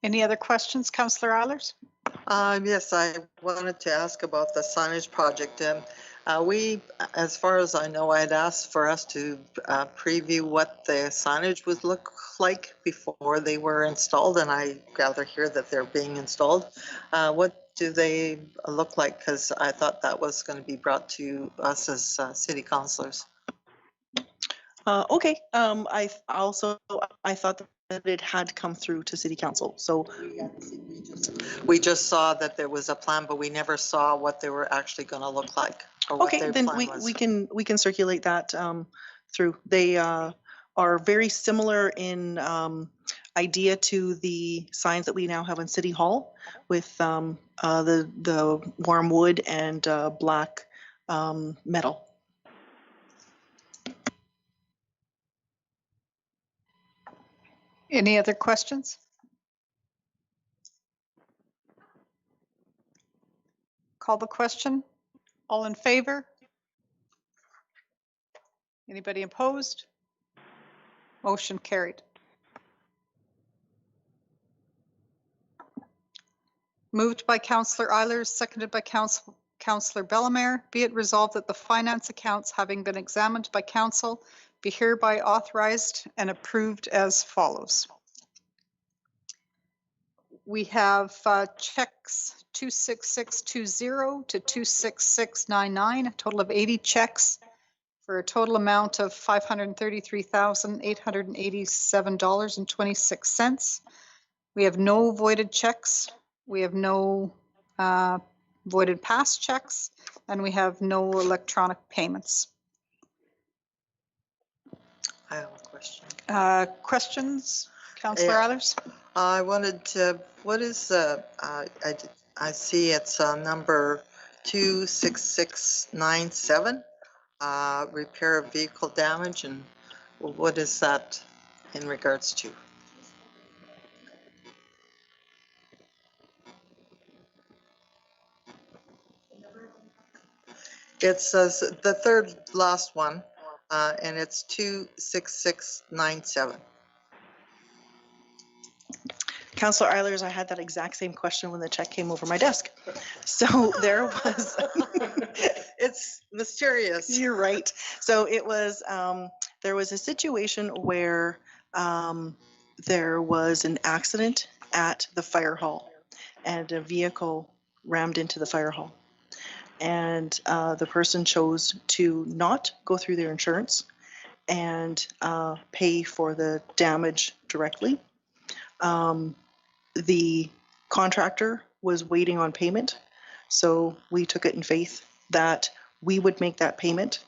Any other questions, Councillor Eilers? Yes, I wanted to ask about the signage project. We, as far as I know, I had asked for us to preview what the signage would look like before they were installed, and I gather here that they're being installed. What do they look like? Because I thought that was going to be brought to us as city councillors. Okay. I thought that it had come through to City Council. So we just saw that there was a plan, but we never saw what they were actually going to look like. Or okay, then we can circulate that through. They are very similar in idea to the signs that we now have in City Hall, with the warm wood and black metal. Any other questions? Call the question. All in favor? Anybody opposed? Motion carried. Moved by Councillor Eilers, seconded by Councillor Bellemare. Be it resolved that the finance accounts, having been examined by council, be hereby authorized and approved as follows. We have checks 26620 to 26699, a total of 80 checks for a total amount of $533,887.26. We have no voided checks. We have no voided past checks, and we have no electronic payments. I have a question. Questions, Councillor Eilers? I wanted to, what is, I see it's number 26697, repair of vehicle damage, and what is that in regards to? It says the third last one, and it's 26697. Councillor Eilers, I had that exact same question when the check came over my desk. So there was. It's mysterious. You're right. So it was, there was a situation where there was an accident at the fire hall, and a vehicle rammed into the fire hall. And the person chose to not go through their insurance and pay for the damage directly. The contractor was waiting on payment, so we took it in faith that we would make that payment,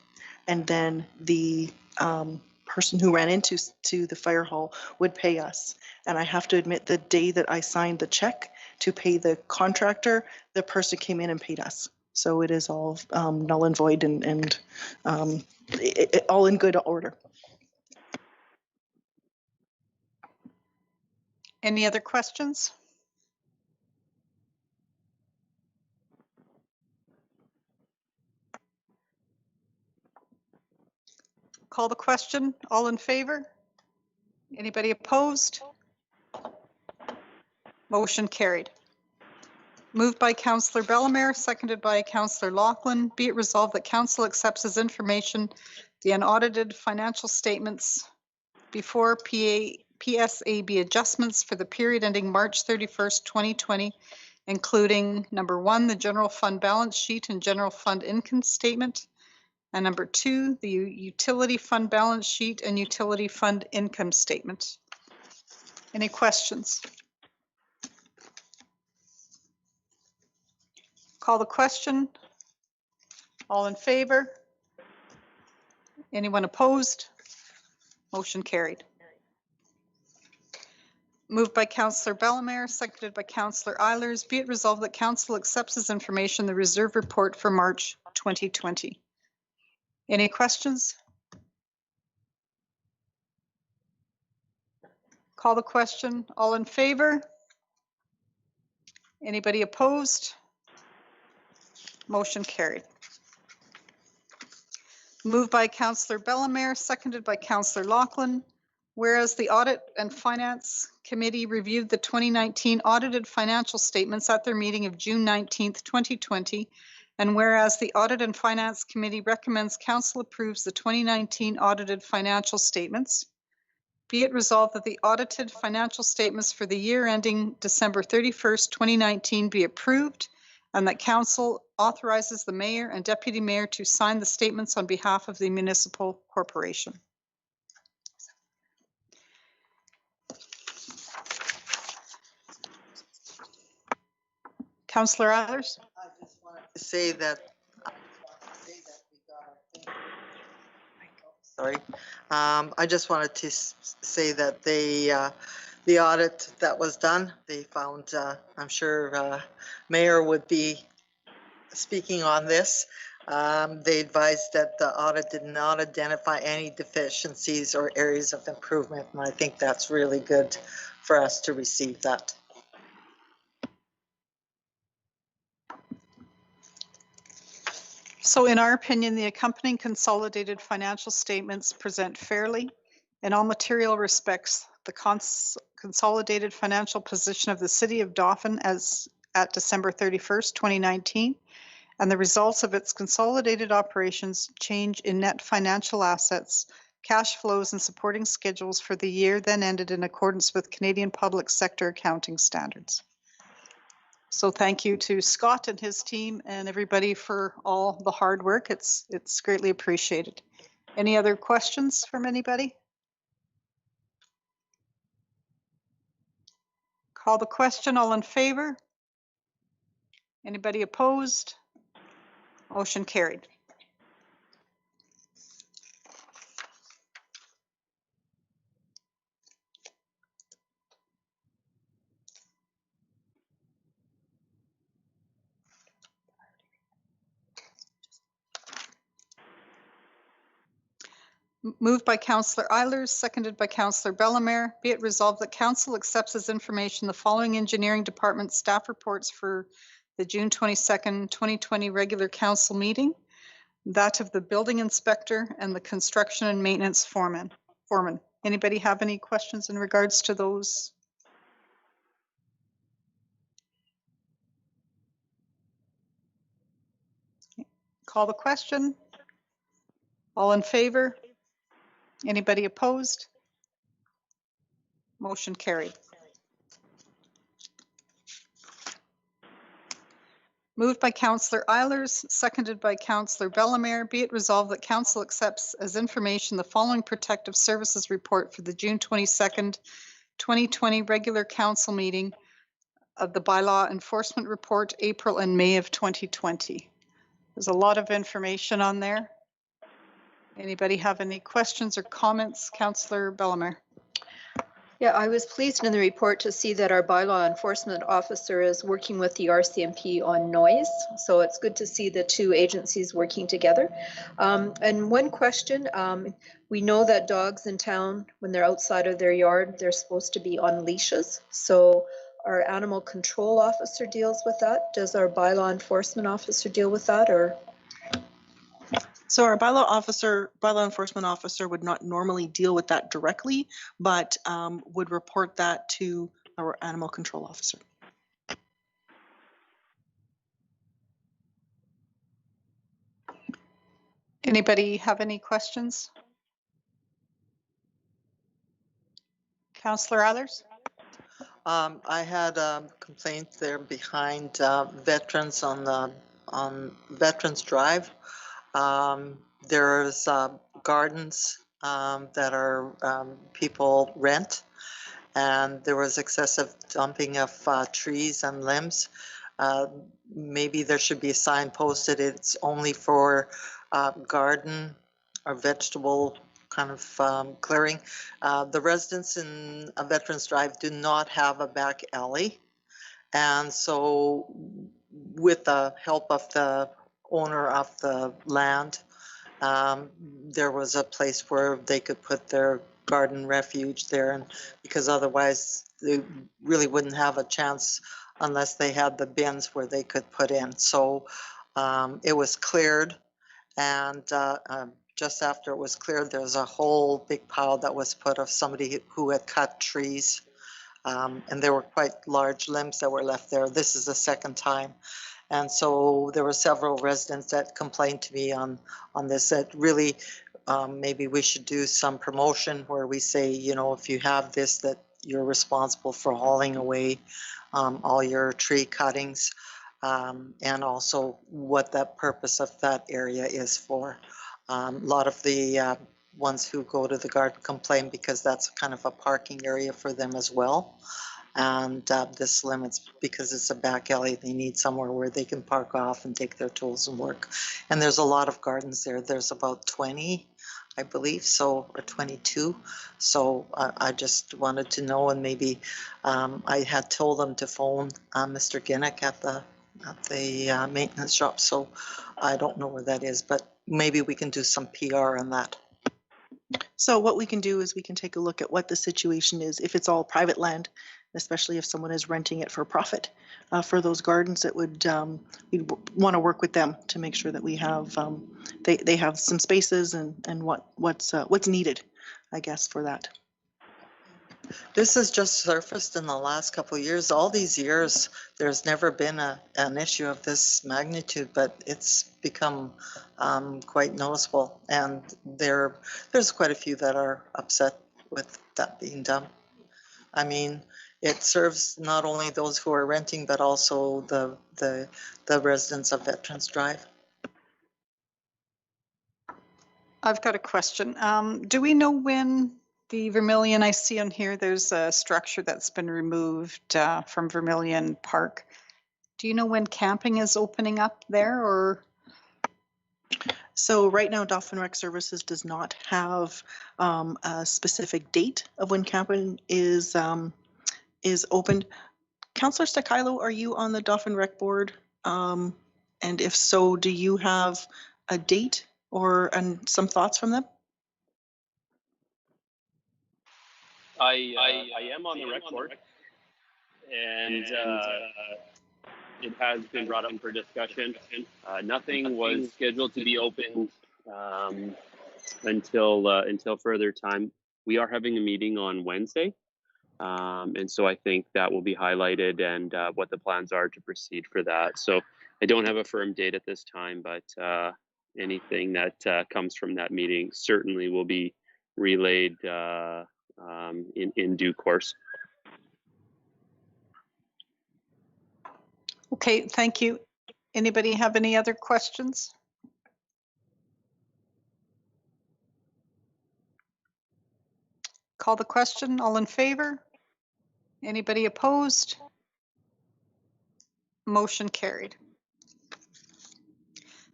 and then the person who ran into the fire hall would pay us. And I have to admit, the day that I signed the check to pay the contractor, the person came in and paid us. So it is all null and void, and all in good order. Any other questions? Call the question. All in favor? Anybody opposed? Motion carried. Moved by Councillor Bellemare, seconded by Councillor Loughlin. Be it resolved that council accepts as information the unaudited financial statements before PSAB adjustments for the period ending March 31st, 2020, including number 1, the general fund balance sheet and general fund income statement, and number 2, the utility fund balance sheet and utility fund income statement. Any questions? Call the question. All in favor? Anyone opposed? Motion carried. Moved by Councillor Bellemare, seconded by Councillor Eilers. Be it resolved that Council accepts as information the reserve report for March 2020. Any questions? Call the question. All in favor? Anybody opposed? Motion carried. Moved by Councillor Bellemare, seconded by Councillor Loughlin. Whereas the Audit and Finance Committee reviewed the 2019 audited financial statements at their meeting of June 19th, 2020, and whereas the Audit and Finance Committee recommends Council approves the 2019 audited financial statements, be it resolved that the audited financial statements for the year ending December 31st, 2019 be approved, and that Council authorizes the Mayor and Deputy Mayor to sign the statements on behalf of the municipal corporation. Councillor Eilers? I just wanted to say that sorry. I just wanted to say that the audit that was done, they found, I'm sure Mayor would be speaking on this. They advised that the audit did not identify any deficiencies or areas of improvement, and I think that's really good for us to receive that. So in our opinion, the accompanying consolidated financial statements present fairly, in all material respects, the consolidated financial position of the City of Dauphin as at December 31st, 2019, and the results of its consolidated operations, change in net financial assets, cash flows and supporting schedules for the year then ended in accordance with Canadian public sector accounting standards. So thank you to Scott and his team and everybody for all the hard work. It's greatly appreciated. Any other questions from anybody? Call the question. All in favor? Anybody opposed? Motion carried. Moved by Councillor Eilers, seconded by Councillor Bellemare. Be it resolved that Council accepts as information the following engineering department staff reports for the June 22nd, 2020 regular council meeting. That of the building inspector and the construction and maintenance foreman. Anybody have any questions in regards to those? Call the question. All in favor? Anybody opposed? Motion carried. Moved by Councillor Eilers, seconded by Councillor Bellemare. Be it resolved that Council accepts as information the following protective services report for the June 22nd, 2020 regular council meeting of the bylaw enforcement report, April and May of 2020. There's a lot of information on there. Anybody have any questions or comments? Councillor Bellemare. Yeah, I was pleased in the report to see that our bylaw enforcement officer is working with the RCMP on noise. So it's good to see the two agencies working together. And one question, we know that dogs in town, when they're outside of their yard, they're supposed to be on leashes. So our animal control officer deals with that. Does our bylaw enforcement officer deal with that, or? So our bylaw enforcement officer would not normally deal with that directly, but would report that to our animal control officer. Anybody have any questions? Councillor Others? I had a complaint there behind veterans on Veterans Drive. There's gardens that are people rent, and there was excessive dumping of trees and limbs. Maybe there should be a sign posted. It's only for garden or vegetable kind of clearing. The residents in Veterans Drive do not have a back alley. And so with the help of the owner of the land, there was a place where they could put their garden refuge there, and because otherwise they really wouldn't have a chance unless they had the bins where they could put in. So it was cleared, and just after it was cleared, there was a whole big pile that was put of somebody who had cut trees, and there were quite large limbs that were left there. This is the second time. And so there were several residents that complained to me on this, that really maybe we should do some promotion where we say, you know, if you have this, that you're responsible for hauling away all your tree cuttings, and also what that purpose of that area is for. A lot of the ones who go to the garden complain because that's kind of a parking area for them as well. And this limits, because it's a back alley, they need somewhere where they can park off and take their tools and work. And there's a lot of gardens there. There's about 20, I believe, so, or 22. So I just wanted to know, and maybe I had told them to phone Mr. Ginnick at the maintenance shop. So I don't know where that is, but maybe we can do some PR on that. So what we can do is we can take a look at what the situation is. If it's all private land, especially if someone is renting it for profit for those gardens, it would we'd want to work with them to make sure that we have they have some spaces and what's needed, I guess, for that. This has just surfaced in the last couple of years. All these years, there's never been an issue of this magnitude, but it's become quite noticeable. And there's quite a few that are upset with that being done. I mean, it serves not only those who are renting, but also the residents of Veterans Drive. I've got a question. Do we know when the Vermilion, I see on here, there's a structure that's been removed from Vermilion Park. Do you know when camping is opening up there, or? So right now, Dauphin Rec Services does not have a specific date of when camping is opened. Councillor Stakilo, are you on the Dauphin Rec board? And if so, do you have a date and some thoughts from them? I am on the rec board, and it has been brought up for discussion. Nothing was scheduled to be opened until further time. We are having a meeting on Wednesday, and so I think that will be highlighted and what the plans are to proceed for that. So I don't have a firm date at this time, but anything that comes from that meeting certainly will be relayed in due course. Okay, thank you. Anybody have any other questions? Call the question. All in favor? Anybody opposed? Motion carried.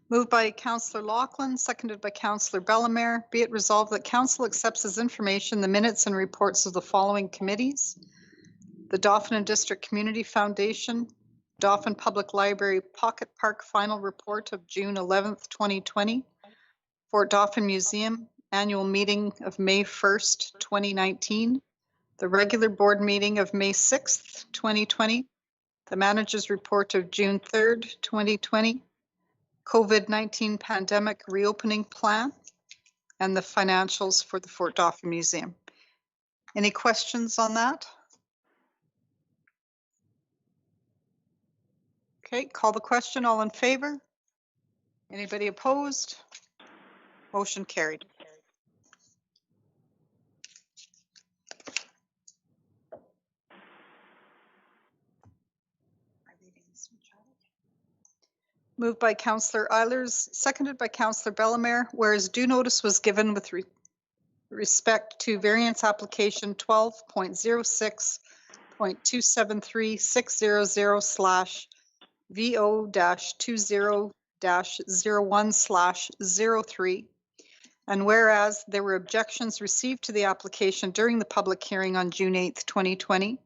Moved by Councillor Loughlin, seconded by Councillor Bellemare. Be it resolved that Council accepts as information the minutes and reports of the following committees: the Dauphin and District Community Foundation, Dauphin Public Library Pocket Park Final Report of June 11th, 2020, Fort Dauphin Museum Annual Meeting of May 1st, 2019, the regular board meeting of May 6th, 2020, the Manager's Report of June 3rd, 2020, COVID-19 Pandemic Reopening Plan, and the financials for the Fort Dauphin Museum. Any questions on that? Okay, call the question. All in favor? Anybody opposed? Motion carried. Moved by Councillor Eilers, seconded by Councillor Bellemare, whereas due notice was given with respect to variance application 12.060.273/VO-20-01/03. And whereas there were objections received to the application during the public hearing on June 8th, 2020,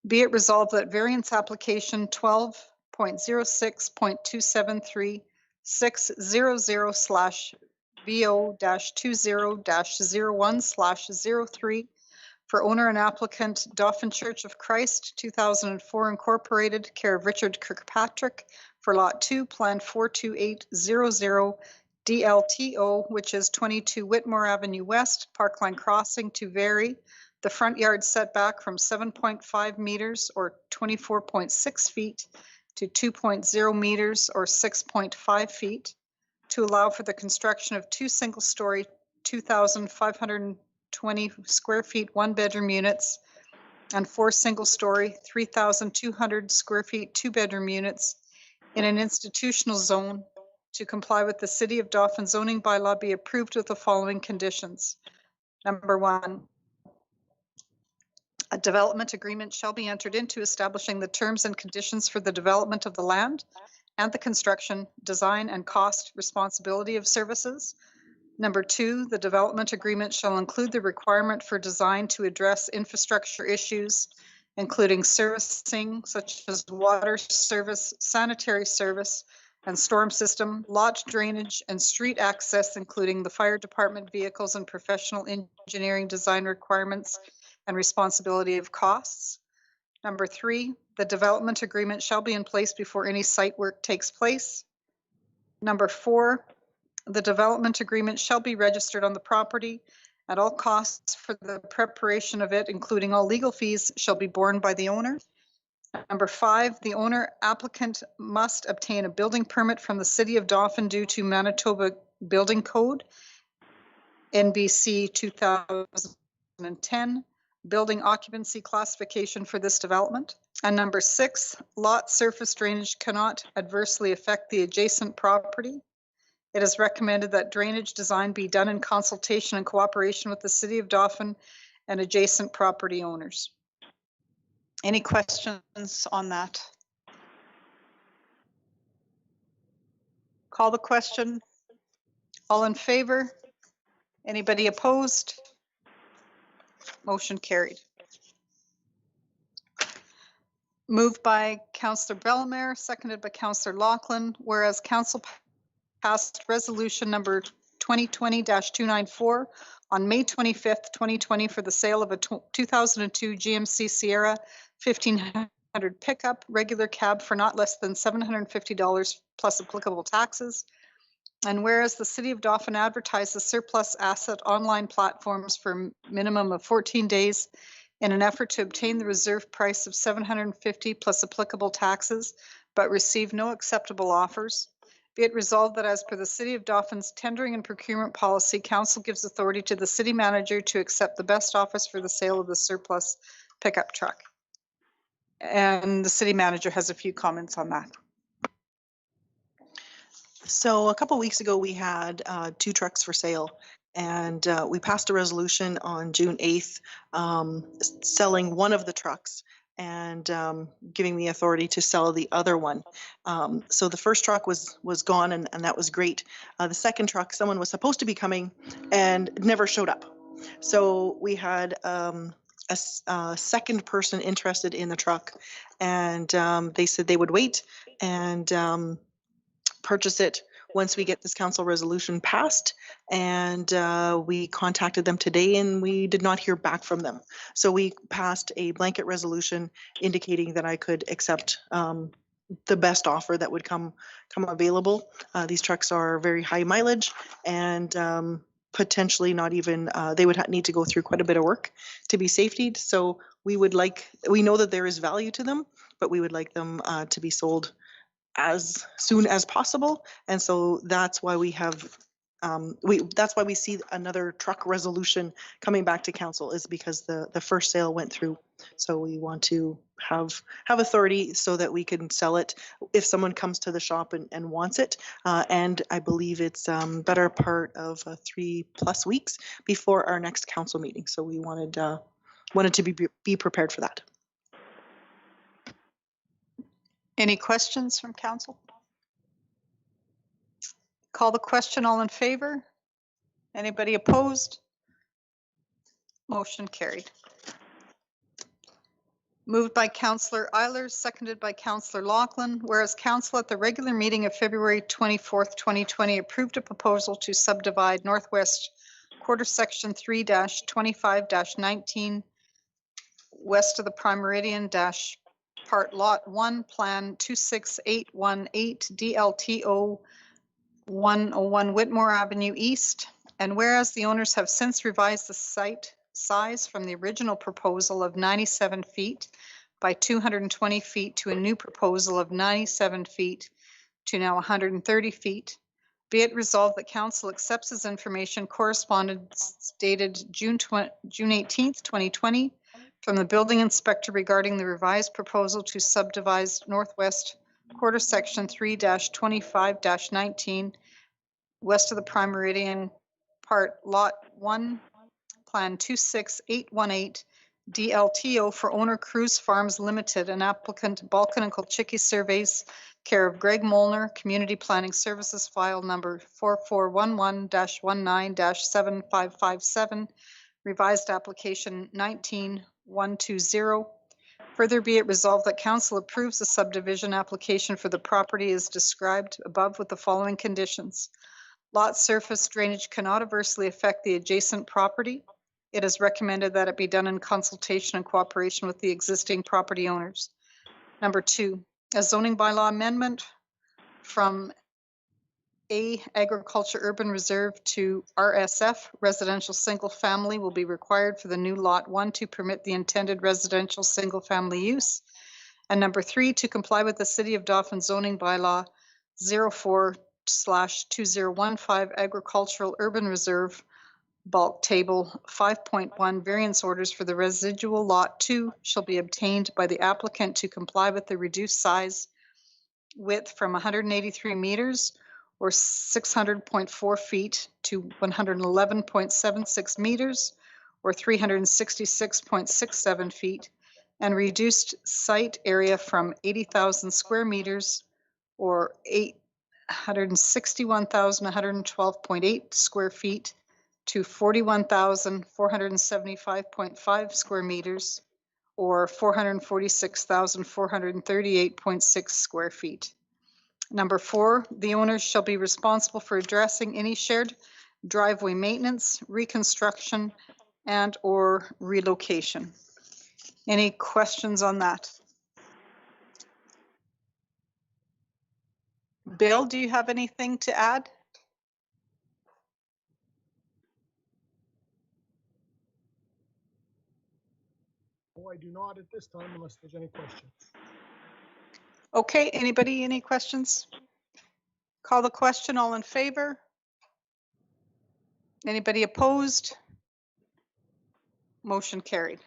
be it resolved that variance application 12.060.273/VO-20-01/03 for owner and applicant Dauphin Church of Christ, 2004 Incorporated, care of Richard Kirkpatrick, for Lot 2, Plan 42800, DLTO, which is 22 Whitmore Avenue West, Parkline Crossing, to vary the front yard setback from 7.5 meters or 24.6 feet to 2.0 meters or 6.5 feet to allow for the construction of 2 single-story 2,520 square feet, 1-bedroom units and 4 single-story 3,200 square feet, 2-bedroom units in an institutional zone to comply with the City of Dauphin zoning bylaw be approved with the following conditions. Number 1, a development agreement shall be entered into establishing the terms and conditions for the development of the land and the construction, design, and cost responsibility of services. Number 2, the development agreement shall include the requirement for design to address infrastructure issues, including servicing such as water service, sanitary service, and storm system, lot drainage, and street access, including the fire department vehicles and professional engineering design requirements and responsibility of costs. Number 3, the development agreement shall be in place before any site work takes place. Number 4, the development agreement shall be registered on the property, and all costs for the preparation of it, including all legal fees, shall be borne by the owner. Number 5, the owner applicant must obtain a building permit from the City of Dauphin due to Manitoba Building Code, NBC 2010, building occupancy classification for this development. And number 6, lot surface drainage cannot adversely affect the adjacent property. It is recommended that drainage design be done in consultation and cooperation with the City of Dauphin and adjacent property owners. Any questions on that? Call the question. All in favor? Anybody opposed? Motion carried. Moved by Councillor Bellemare, seconded by Councillor Laughlin, whereas Council passed resolution number 2020-294 on May 25th, 2020 for the sale of a 2002 GMC Sierra 1500 pickup regular cab for not less than $750 plus applicable taxes. And whereas the City of Dauphin advertised the surplus asset online platforms for a minimum of 14 days in an effort to obtain the reserve price of $750 plus applicable taxes, but received no acceptable offers. Be it resolved that as per the City of Dauphin's tendering and procurement policy, Council gives authority to the City Manager to accept the best offers for the sale of the surplus pickup truck. And the City Manager has a few comments on that. So a couple weeks ago, we had 2 trucks for sale, and we passed a resolution on June 8th selling one of the trucks and giving me authority to sell the other one. So the first truck was gone, and that was great. The second truck, someone was supposed to be coming and never showed up. So we had a second person interested in the truck, and they said they would wait and purchase it once we get this council resolution passed. And we contacted them today and we did not hear back from them. So we passed a blanket resolution indicating that I could accept the best offer that would come available. These trucks are very high mileage and potentially not even, they would need to go through quite a bit of work to be safetied. So we know that there is value to them, but we would like them to be sold as soon as possible. And so that's why we have that's why we see another truck resolution coming back to council, is because the first sale went through. So we want to have authority so that we can sell it if someone comes to the shop and wants it. And I believe it's better part of 3+ weeks before our next council meeting. So we wanted to be prepared for that. Any questions from council? Call the question. All in favor? Anybody opposed? Motion carried. Moved by Councillor Eilers, seconded by Councillor Loughlin. Whereas council at the regular meeting of February 24th, 2020 approved a proposal to subdivide Northwest Quarter Section 3-25-19 west of the Prime Meridian Part Lot 1, Plan 26818, DLTO 101 Whitmore Avenue East. And whereas the owners have since revised the site size from the original proposal of 97 feet by 220 feet to a new proposal of 97 feet to now 130 feet. Be it resolved that council accepts as information correspondence dated June 18th, 2020 from the building inspector regarding the revised proposal to subdivide Northwest Quarter Section 3-25-19 west of the Prime Meridian Part Lot 1, Plan 26818, DLTO for owner Cruise Farms Limited and applicant Balkan and Kolchicki Surveys, care of Greg Molnar, Community Planning Services, file number 4411-19-7557, revised application 19120. Further be it resolved that council approves the subdivision application for the property as described above with the following conditions. Lot surface drainage cannot adversely affect the adjacent property. It is recommended that it be done in consultation and cooperation with the existing property owners. Number 2, a zoning bylaw amendment from A, Agriculture Urban Reserve to RSF, Residential Single Family, will be required for the new Lot 1 to permit the intended residential single family use. And number 3, to comply with the City of Dauphin zoning bylaw 04/2015 Agricultural Urban Reserve bulk table 5.1 variance orders for the residual Lot 2 shall be obtained by the applicant to comply with the reduced size width from 183 meters or 600.4 feet to 111.76 meters or 366.67 feet, and reduced site area from 80,000 square meters or 861,112.8 square feet to 41,475.5 square meters or 446,438.6 square feet. Number 4, the owners shall be responsible for addressing any shared driveway maintenance, reconstruction, and or relocation. Any questions on that? Bill, do you have anything to add? No, I do not at this time unless there's any questions. Okay, anybody, any questions? Call the question. All in favor? Anybody opposed? Motion carried.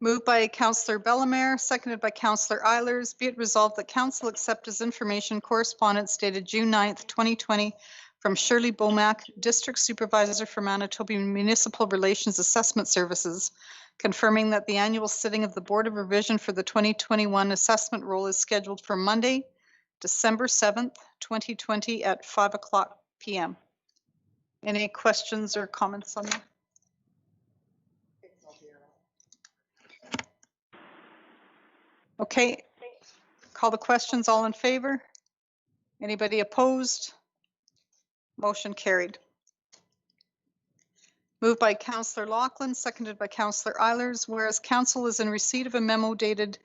Moved by Councillor Bellemare, seconded by Councillor Eilers. Be it resolved that council accept as information correspondence dated June 9th, 2020 from Shirley Bomack, District Supervisor for Manitoba Municipal Relations Assessment Services, confirming that the annual sitting of the Board of Revision for the 2021 assessment roll is scheduled for Monday, December 7th, 2020 at 5:00 p.m. Any questions or comments on that? Okay, call the questions. All in favor? Anybody opposed? Motion carried. Moved by Councillor Loughlin, seconded by Councillor Eilers. Whereas council is in receipt of a memo dated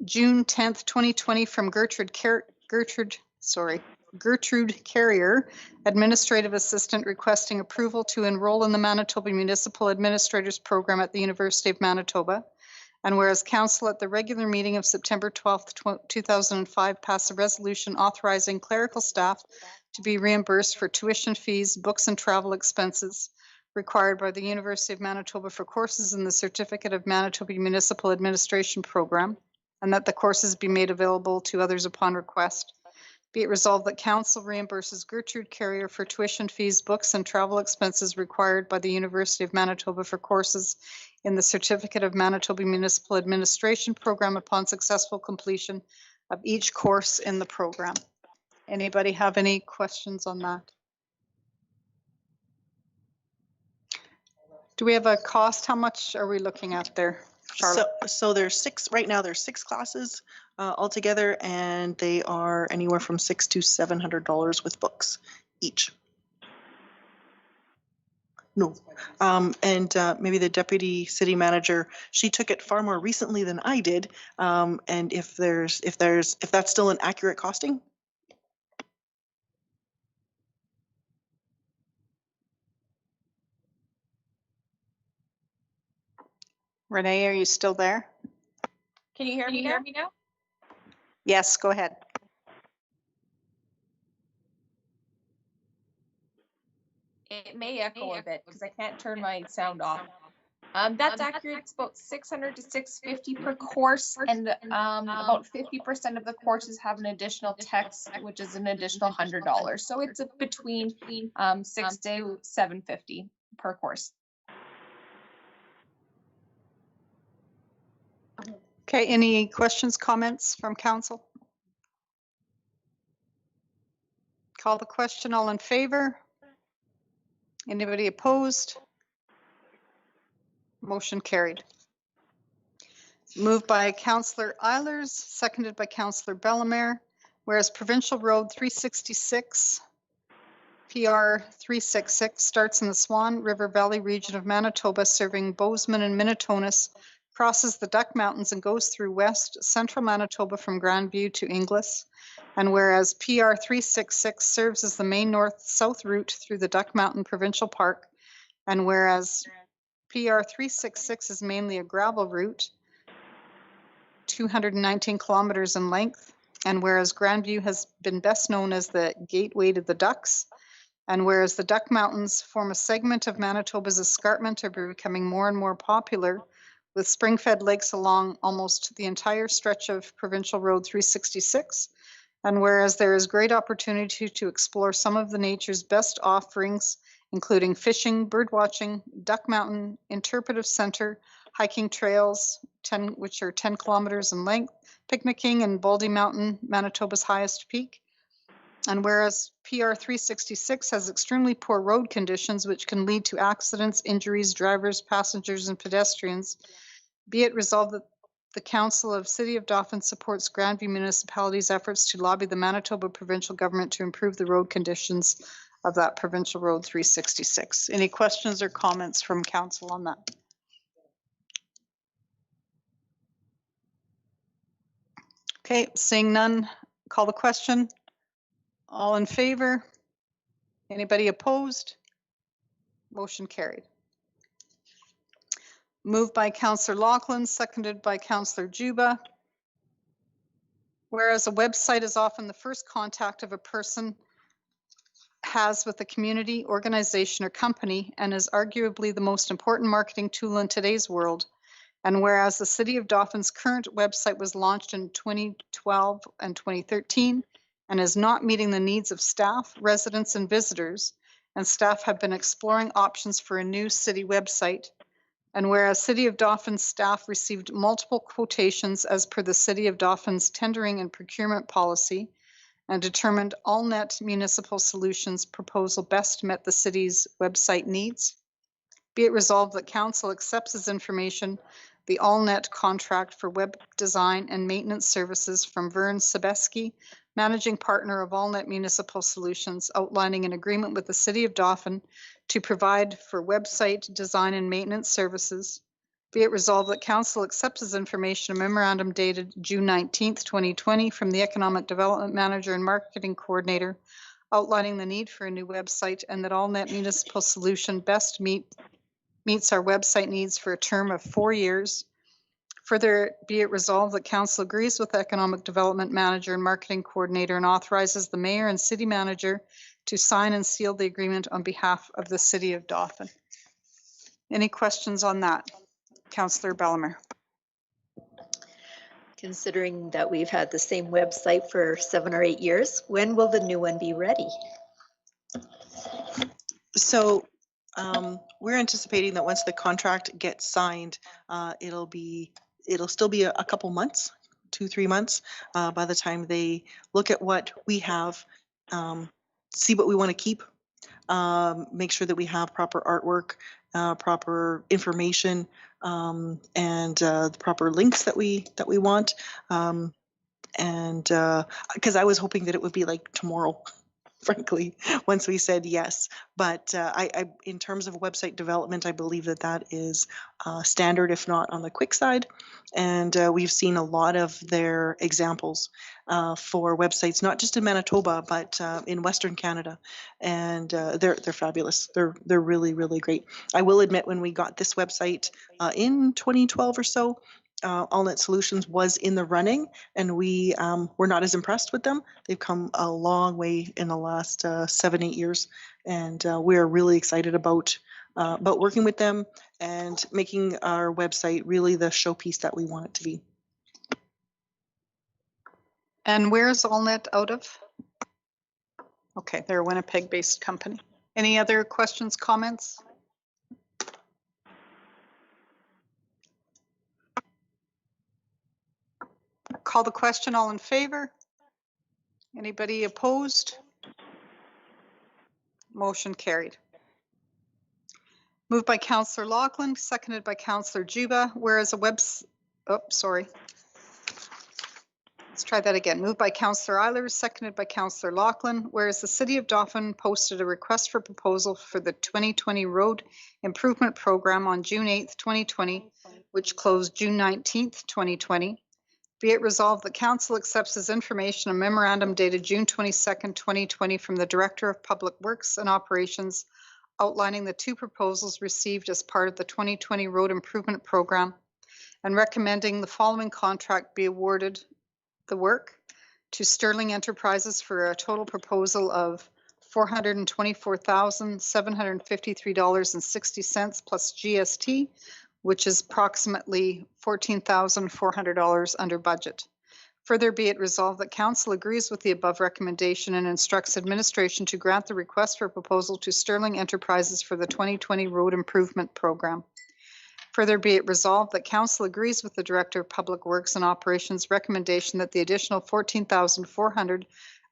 June 10th, 2020 from Gertrude Carrier, Administrative Assistant, requesting approval to enroll in the Manitoba Municipal Administrators Program at the University of Manitoba. And whereas council at the regular meeting of September 12th, 2005 passed a resolution authorizing clerical staff to be reimbursed for tuition fees, books, and travel expenses required by the University of Manitoba for courses in the Certificate of Manitoba Municipal Administration program, and that the courses be made available to others upon request. Be it resolved that Council reimburses Gertrude Carrier for tuition fees, books, and travel expenses required by the University of Manitoba for courses in the Certificate of Manitoba Municipal Administration program upon successful completion of each course in the program. Anybody have any questions on that? Do we have a cost? How much are we looking at there, Charlotte? So there's six, right now there's 6 classes altogether, and they are anywhere from $600 to $700 with books each. No, and maybe the deputy city manager, she took it far more recently than I did. And if that's still an accurate costing? Renee, are you still there? Can you hear me now? Yes, go ahead. It may echo a bit because I can't turn my sound off. That's accurate. It's about $600 to $650 per course, and about 50% of the courses have an additional text, which is an additional $100. So it's between $600 to $750 per course. Okay, any questions, comments from council? Call the question. All in favor? Anybody opposed? Motion carried. Moved by Councillor Eilers, seconded by Councillor Bellemare. Whereas Provincial Road 366, PR 366 starts in the Swan River Valley region of Manitoba, serving Bozeman and Minitonas, crosses the Duck Mountains and goes through west central Manitoba from Grandview to Inglis. And whereas PR 366 serves as the main north-south route through the Duck Mountain Provincial Park, and whereas PR 366 is mainly a gravel route, 219 kilometers in length, and whereas Grandview has been best known as the gateway to the Ducks, and whereas the Duck Mountains form a segment of Manitoba's escarpment are becoming more and more popular, with spring-fed lakes along almost the entire stretch of Provincial Road 366, and whereas there is great opportunity to explore some of the nature's best offerings, including fishing, birdwatching, Duck Mountain Interpretive Center, hiking trails, which are 10 kilometers in length, picnicking in Baldy Mountain, Manitoba's highest peak. And whereas PR 366 has extremely poor road conditions, which can lead to accidents, injuries, drivers, passengers, and pedestrians, be it resolved that the Council of City of Dauphin supports Grandview Municipality's efforts to lobby the Manitoba provincial government to improve the road conditions of that Provincial Road 366. Any questions or comments from council on that? Okay, seeing none, call the question. All in favor? Anybody opposed? Motion carried. Moved by Councillor Laughlin, seconded by Councillor Juba. Whereas a website is often the first contact of a person has with a community, organization, or company, and is arguably the most important marketing tool in today's world. And whereas the City of Dauphin's current website was launched in 2012 and 2013 and is not meeting the needs of staff, residents, and visitors, and staff have been exploring options for a new city website. And whereas City of Dauphin staff received multiple quotations as per the City of Dauphin's tendering and procurement policy and determined AllNet Municipal Solutions proposal best met the city's website needs, be it resolved that Council accepts as information the AllNet contract for web design and maintenance services from Vern Sebeski, managing partner of AllNet Municipal Solutions, outlining an agreement with the City of Dauphin to provide for website design and maintenance services. Be it resolved that Council accepts as information a memorandum dated June 19th, 2020 from the Economic Development Manager and Marketing Coordinator outlining the need for a new website, and that AllNet Municipal Solution best meets our website needs for a term of 4 years. Further, be it resolved that Council agrees with the Economic Development Manager and Marketing Coordinator and authorizes the Mayor and City Manager to sign and seal the agreement on behalf of the City of Dauphin. Any questions on that? Councillor Bellemare. Considering that we've had the same website for 7 or 8 years, when will the new one be ready? So we're anticipating that once the contract gets signed, it'll still be a couple months, 2-3 months, by the time they look at what we have, see what we want to keep, make sure that we have proper artwork, proper information, and the proper links that we want. And because I was hoping that it would be like tomorrow, frankly, once we said yes. But I, in terms of website development, I believe that is standard, if not on the quick side. And we've seen a lot of their examples for websites, not just in Manitoba, but in Western Canada. And they're fabulous. They're really, really great. I will admit, when we got this website in 2012 or so, AllNet Solutions was in the running, and we were not as impressed with them. They've come a long way in the last 7-8 years, and we're really excited about working with them and making our website really the showpiece that we want it to be. And where's AllNet out of? Okay, they're a Winnipeg-based company. Any other questions, comments? Call the question. All in favor? Anybody opposed? Motion carried. Moved by Councillor Loughlin, seconded by Councillor Juba. Whereas Let's try that again. Moved by Councillor Eilers, seconded by Councillor Loughlin. Whereas the City of Dauphin posted a request for proposal for the 2020 Road Improvement Program on June 8th, 2020, which closed June 19th, 2020. Be it resolved that Council accepts as information a memorandum dated June 22nd, 2020 from the Director of Public Works and Operations outlining the 2 proposals received as part of the 2020 Road Improvement Program and recommending the following contract be awarded the work to Sterling Enterprises for a total proposal of $424,753.60 plus GST, which is approximately $14,400 under budget. Further be it resolved that Council agrees with the above recommendation and instructs administration to grant the request for proposal to Sterling Enterprises for the 2020 Road Improvement Program. Further be it resolved that Council agrees with the Director of Public Works and Operations recommendation that the additional $14,400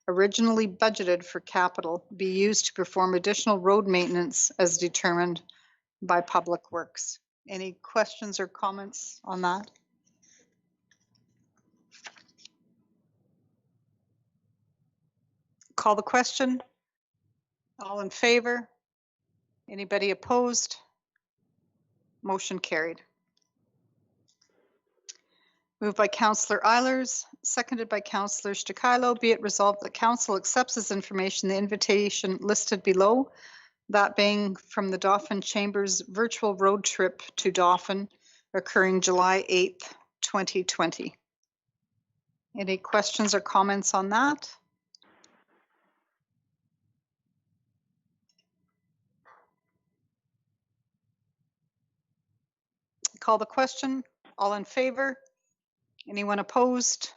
originally budgeted for capital be used to perform additional road maintenance as determined by Public Works. Any questions or comments on that? Call the question. All in favor? Anybody opposed? Motion carried. Moved by Councillor Eilers, seconded by Councillor Stakilo. Be it resolved that Council accepts as information the invitation listed below, that being from the Dauphin Chamber's virtual road trip to Dauphin occurring July 8th, 2020. Any questions or comments on that? Call the question. All in favor? Anyone opposed?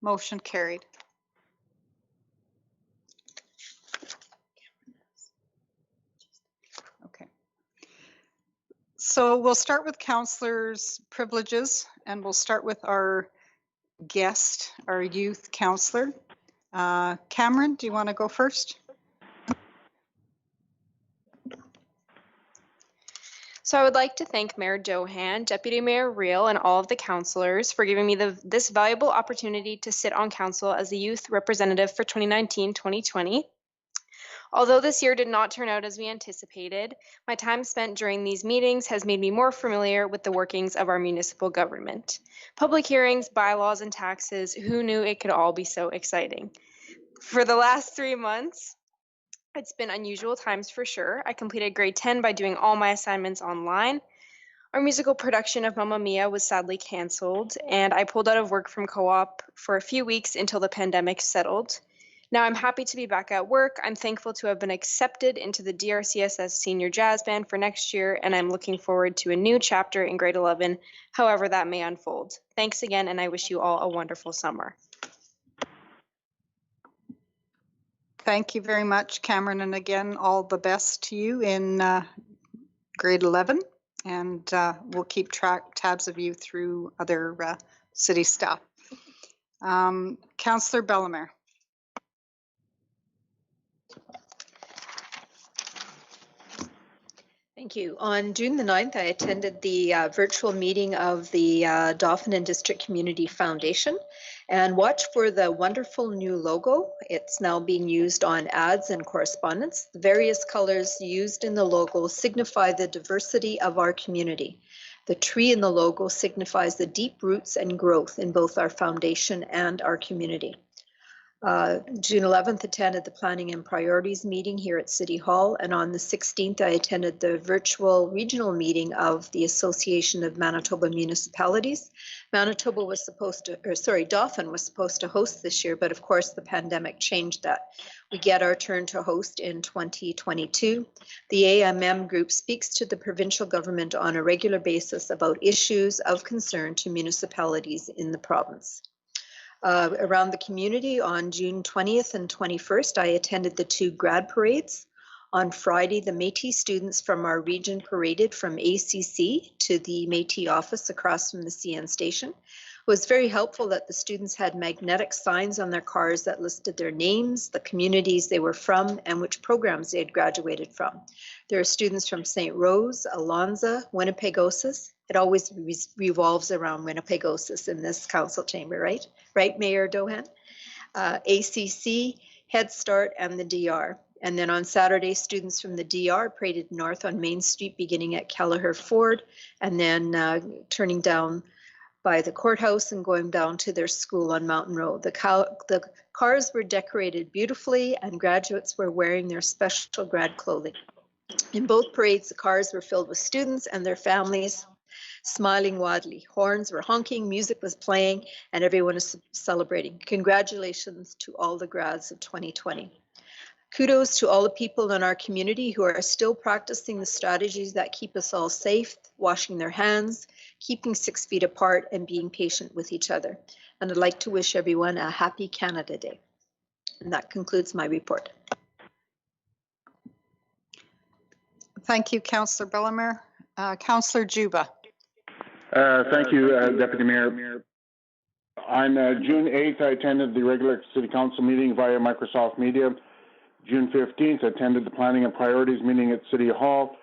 Motion carried. Okay. So we'll start with Councillors' Privileges, and we'll start with our guest, our youth councillor. Cameron, do you want to go first? So I would like to thank Mayor Johan, Deputy Mayor Reel, and all of the councillors for giving me this valuable opportunity to sit on council as the youth representative for 2019-2020. Although this year did not turn out as we anticipated, my time spent during these meetings has made me more familiar with the workings of our municipal government. Public hearings, bylaws, and taxes, who knew it could all be so exciting? For the last 3 months, it's been unusual times for sure. I completed grade 10 by doing all my assignments online. Our musical production of Mamma Mia was sadly canceled, and I pulled out of work from co-op for a few weeks until the pandemic settled. Now I'm happy to be back at work. I'm thankful to have been accepted into the DRCSS Senior Jazz Band for next year, and I'm looking forward to a new chapter in grade 11, however that may unfold. Thanks again, and I wish you all a wonderful summer. Thank you very much, Cameron, and again, all the best to you in grade 11, and we'll keep tabs of you through other city staff. Councillor Bellemare. Thank you. On June the 9th, I attended the virtual meeting of the Dauphin and District Community Foundation and watched for the wonderful new logo. It's now being used on ads and correspondence. The various colors used in the logo signify the diversity of our community. The tree in the logo signifies the deep roots and growth in both our foundation and our community. June 11th, attended the Planning and Priorities meeting here at City Hall, and on the 16th, I attended the virtual regional meeting of the Association of Manitoba Municipalities. Dauphin was supposed to host this year, but of course the pandemic changed that. We get our turn to host in 2022. The AMM group speaks to the provincial government on a regular basis about issues of concern to municipalities in the province. Around the community on June 20th and 21st, I attended the 2 grad parades. On Friday, the Métis students from our region paraded from ACC to the Métis office across from the CN station. It was very helpful that the students had magnetic signs on their cars that listed their names, the communities they were from, and which programs they had graduated from. There are students from St. Rose, Alonza, Winnipegosis. It always revolves around Winnipegosis in this council chamber, right? Right, Mayor Dohan? ACC, Head Start, and the DR. And then on Saturday, students from the DR paraded north on Main Street, beginning at Kelleher Ford, and then turning down by the courthouse and going down to their school on Mountain Road. The cars were decorated beautifully, and graduates were wearing their special grad clothing. In both parades, the cars were filled with students and their families, smiling wildly. Horns were honking, music was playing, and everyone is celebrating. Congratulations to all the grads of 2020. Kudos to all the people in our community who are still practicing the strategies that keep us all safe, washing their hands, keeping 6 feet apart, and being patient with each other. And I'd like to wish everyone a happy Canada Day. And that concludes my report. Thank you, Councillor Bellemare. Councillor Juba. Thank you, Deputy Mayor. On June 8th, I attended the regular City Council meeting via Microsoft Media. June 15th, I attended the Planning and Priorities meeting at City Hall.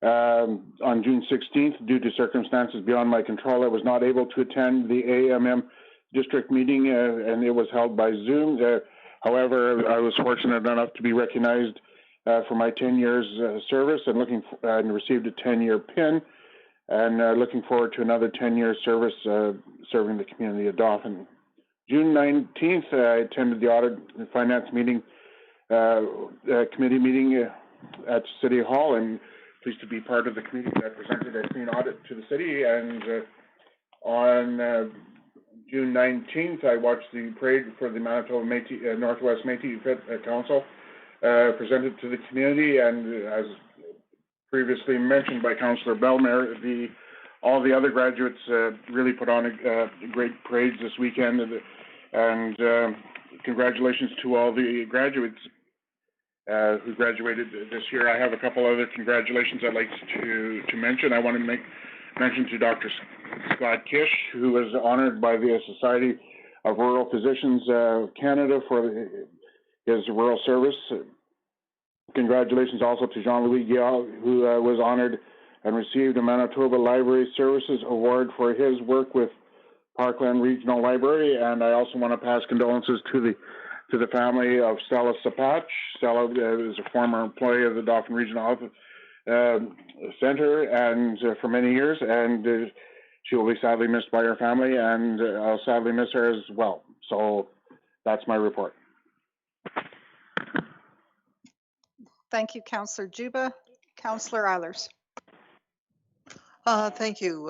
On June 16th, due to circumstances beyond my control, I was not able to attend the AMM district meeting, and it was held by Zoom. However, I was fortunate enough to be recognized for my 10 years service and received a 10-year PIN, and looking forward to another 10-year service serving the community of Dauphin. June 19th, I attended the Audit and Finance meeting, committee meeting at City Hall, and pleased to be part of the committee that presented a clean audit to the city. And on June 19th, I watched the parade for the Manitoba Métis, Northwest Métis Council presented to the community, and as previously mentioned by Councillor Bellemare, all the other graduates really put on a great parades this weekend, and congratulations to all the graduates who graduated this year. I have a couple other congratulations I'd like to mention. I want to make mention to Dr. Scott Kish, who was honored by the Society of Rural Physicians Canada for his rural service. Congratulations also to Jean-Louis Guillaume, who was honored and received a Manitoba Library Services Award for his work with Parkland Regional Library. And I also want to pass condolences to the family of Stella Sapach. Stella is a former employee of the Dauphin Regional Health Center and for many years, and she will be sadly missed by her family, and I'll sadly miss her as well. So that's my report. Thank you, Councillor Juba. Councillor Eilers. Thank you.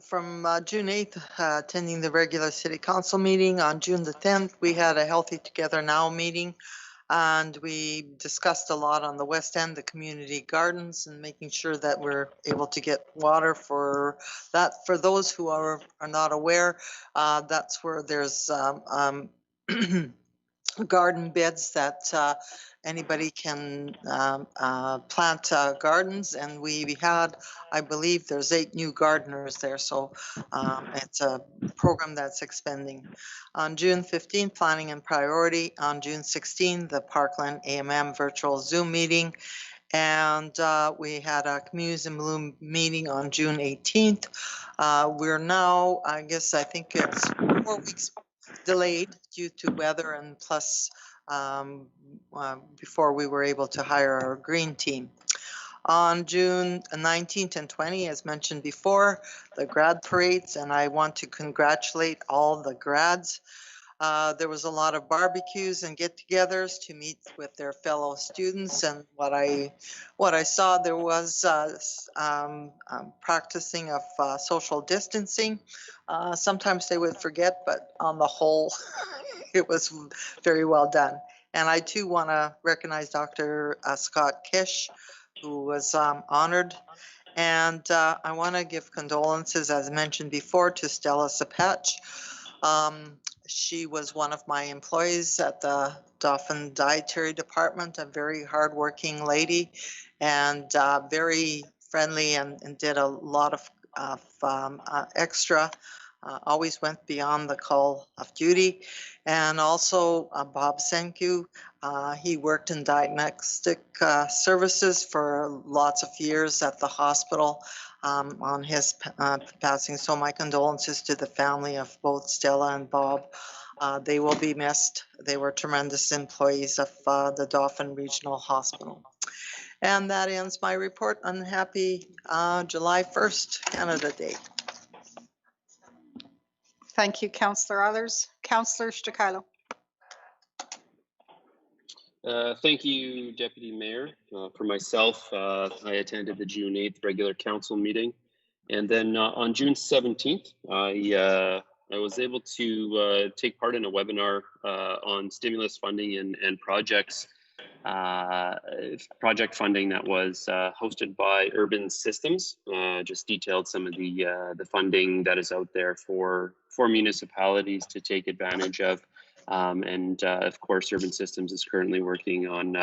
From June 8th, attending the regular city council meeting. On June the 10th, we had a Healthy Together Now meeting, and we discussed a lot on the west end, the community gardens, and making sure that we're able to get water for that. For those who are not aware, that's where there's garden beds that anybody can plant gardens, and we had, I believe there's 8 new gardeners there, so it's a program that's expanding. On June 15th, planning and priority. On June 16th, the Parkland AMM virtual Zoom meeting, and we had a Communities in Bloom meeting on June 18th. We're now, I think it's 4 weeks delayed due to weather, and plus before we were able to hire our green team. On June 19th and 20th, as mentioned before, the Grad Parades, and I want to congratulate all the grads. There was a lot of barbecues and get-togethers to meet with their fellow students, and what I saw, there was practicing of social distancing. Sometimes they would forget, but on the whole, it was very well done. And I too want to recognize Dr. Scott Kish, who was honored. And I want to give condolences, as mentioned before, to Stella Sapetch. She was one of my employees at the Dauphin Dietary Department, a very hardworking lady, and very friendly, and did a lot of extra, always went beyond the call of duty. And also Bob Senku, he worked in diagnostic services for lots of years at the hospital on his passing. So my condolences to the family of both Stella and Bob. They will be missed. They were tremendous employees of the Dauphin Regional Hospital. And that ends my report on happy July 1st, Canada Day. Thank you, Councillor. Others? Councillor Stakilo. Thank you, Deputy Mayor. For myself, I attended the June 8th regular council meeting. And then on June 17th, I was able to take part in a webinar on stimulus funding and projects, project funding that was hosted by Urban Systems. Just detailed some of the funding that is out there for municipalities to take advantage of. And of course, Urban Systems is currently working on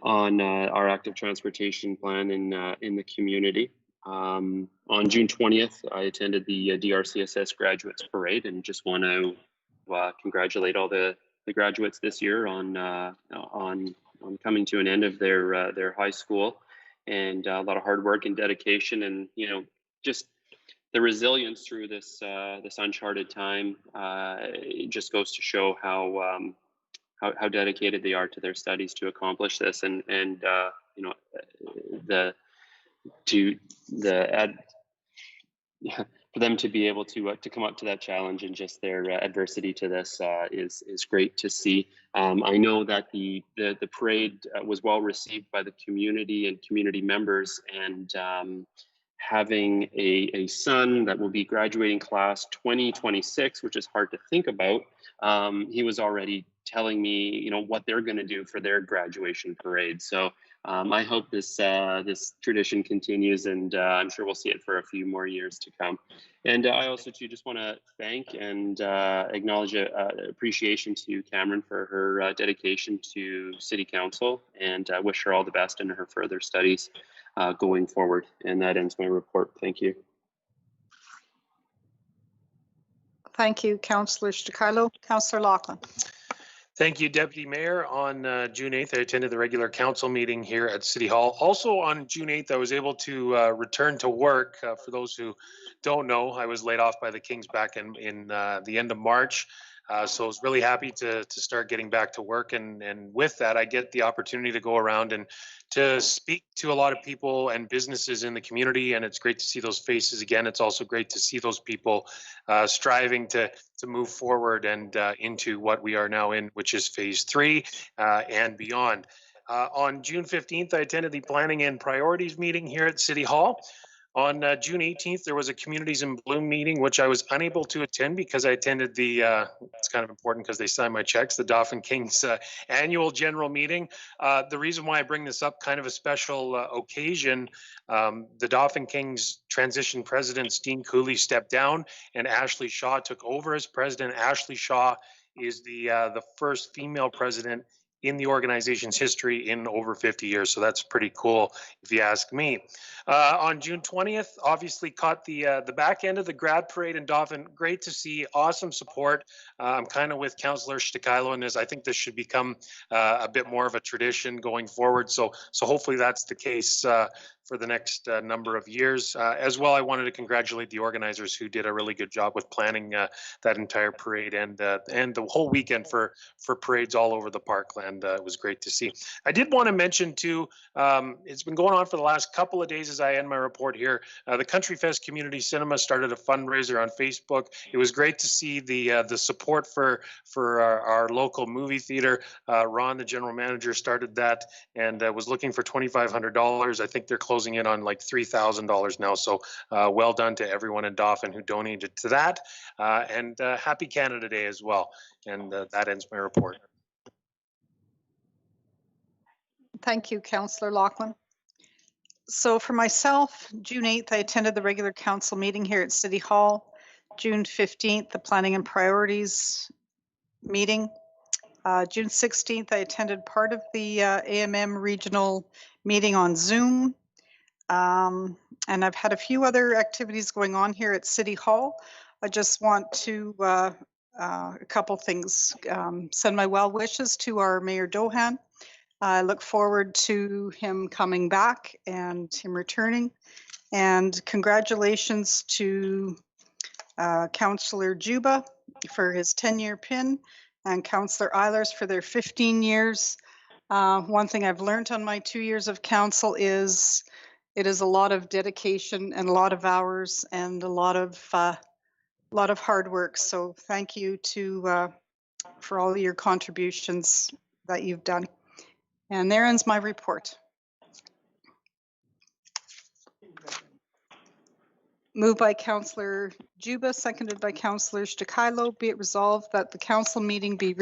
our active transportation plan in the community. On June 20th, I attended the DRCSS Graduates Parade, and just want to congratulate all the graduates this year on coming to an end of their high school, and a lot of hard work and dedication, and just the resilience through this uncharted time. It just goes to show how dedicated they are to their studies to accomplish this, and for them to be able to come up to that challenge, and just their adversity to this is great to see. I know that the parade was well received by the community and community members, and having a son that will be graduating class 2026, which is hard to think about, he was already telling me, what they're going to do for their graduation parade. So I hope this tradition continues, and I'm sure we'll see it for a few more years to come. And I also too just want to thank and acknowledge appreciation to Cameron for her dedication to City Council, and wish her all the best in her further studies going forward. And that ends my report. Thank you. Thank you, Councillor Stakilo. Councillor Laughlin. Thank you, Deputy Mayor. On June 8th, I attended the regular council meeting here at City Hall. Also on June 8th, I was able to return to work. For those who don't know, I was laid off by the Kings back in the end of March. So I was really happy to start getting back to work. And with that, I get the opportunity to go around and to speak to a lot of people and businesses in the community. And it's great to see those faces again. It's also great to see those people striving to move forward and into what we are now in, which is phase 3 and beyond. On June 15th, I attended the Planning and Priorities meeting here at City Hall. On June 18th, there was a Communities in Bloom meeting, which I was unable to attend because I attended the, it's kind of important because they signed my checks, the Dauphin Kings annual general meeting. The reason why I bring this up, kind of a special occasion, the Dauphin Kings transition president, Steen Cooley, stepped down and Ashley Shaw took over as president. Ashley Shaw is the first female president in the organization's history in over 50 years. So that's pretty cool, if you ask me. On June 20th, obviously caught the back end of the Grad Parade in Dauphin. Great to see, awesome support. I'm kind of with Councillor Sticilo in this. I think this should become a bit more of a tradition going forward. So hopefully that's the case for the next number of years. As well, I wanted to congratulate the organizers who did a really good job with planning that entire parade and the whole weekend for parades all over the parkland. It was great to see. I did want to mention too, it's been going on for the last couple of days as I end my report here. The Country Fest Community Cinema started a fundraiser on Facebook. It was great to see the support for our local movie theater. Ron, the general manager, started that and was looking for $2,500. I think they're closing in on like $3,000 now. So well done to everyone in Dauphin who donated to that. And happy Canada Day as well. And that ends my report. Thank you, Councillor Lachlan. So for myself, June 8th, I attended the regular council meeting here at City Hall. June 15th, the Planning and Priorities meeting. June 16th, I attended part of the AMM regional meeting on Zoom. And I've had a few other activities going on here at City Hall. I just want to, a couple things, send my well wishes to our Mayor Dohan. I look forward to him coming back and him returning. And congratulations to Councillor Juba for his 10-year pin and Councillor Eilers for their 15 years. One thing I've learned on my 2 years of council is it is a lot of dedication and a lot of hours and a lot of hard work. So thank you to for all of your contributions that you've done. And there ends my report. Moved by Councillor Juba, seconded by Councillor Sticilo. Be it resolved that the council meeting be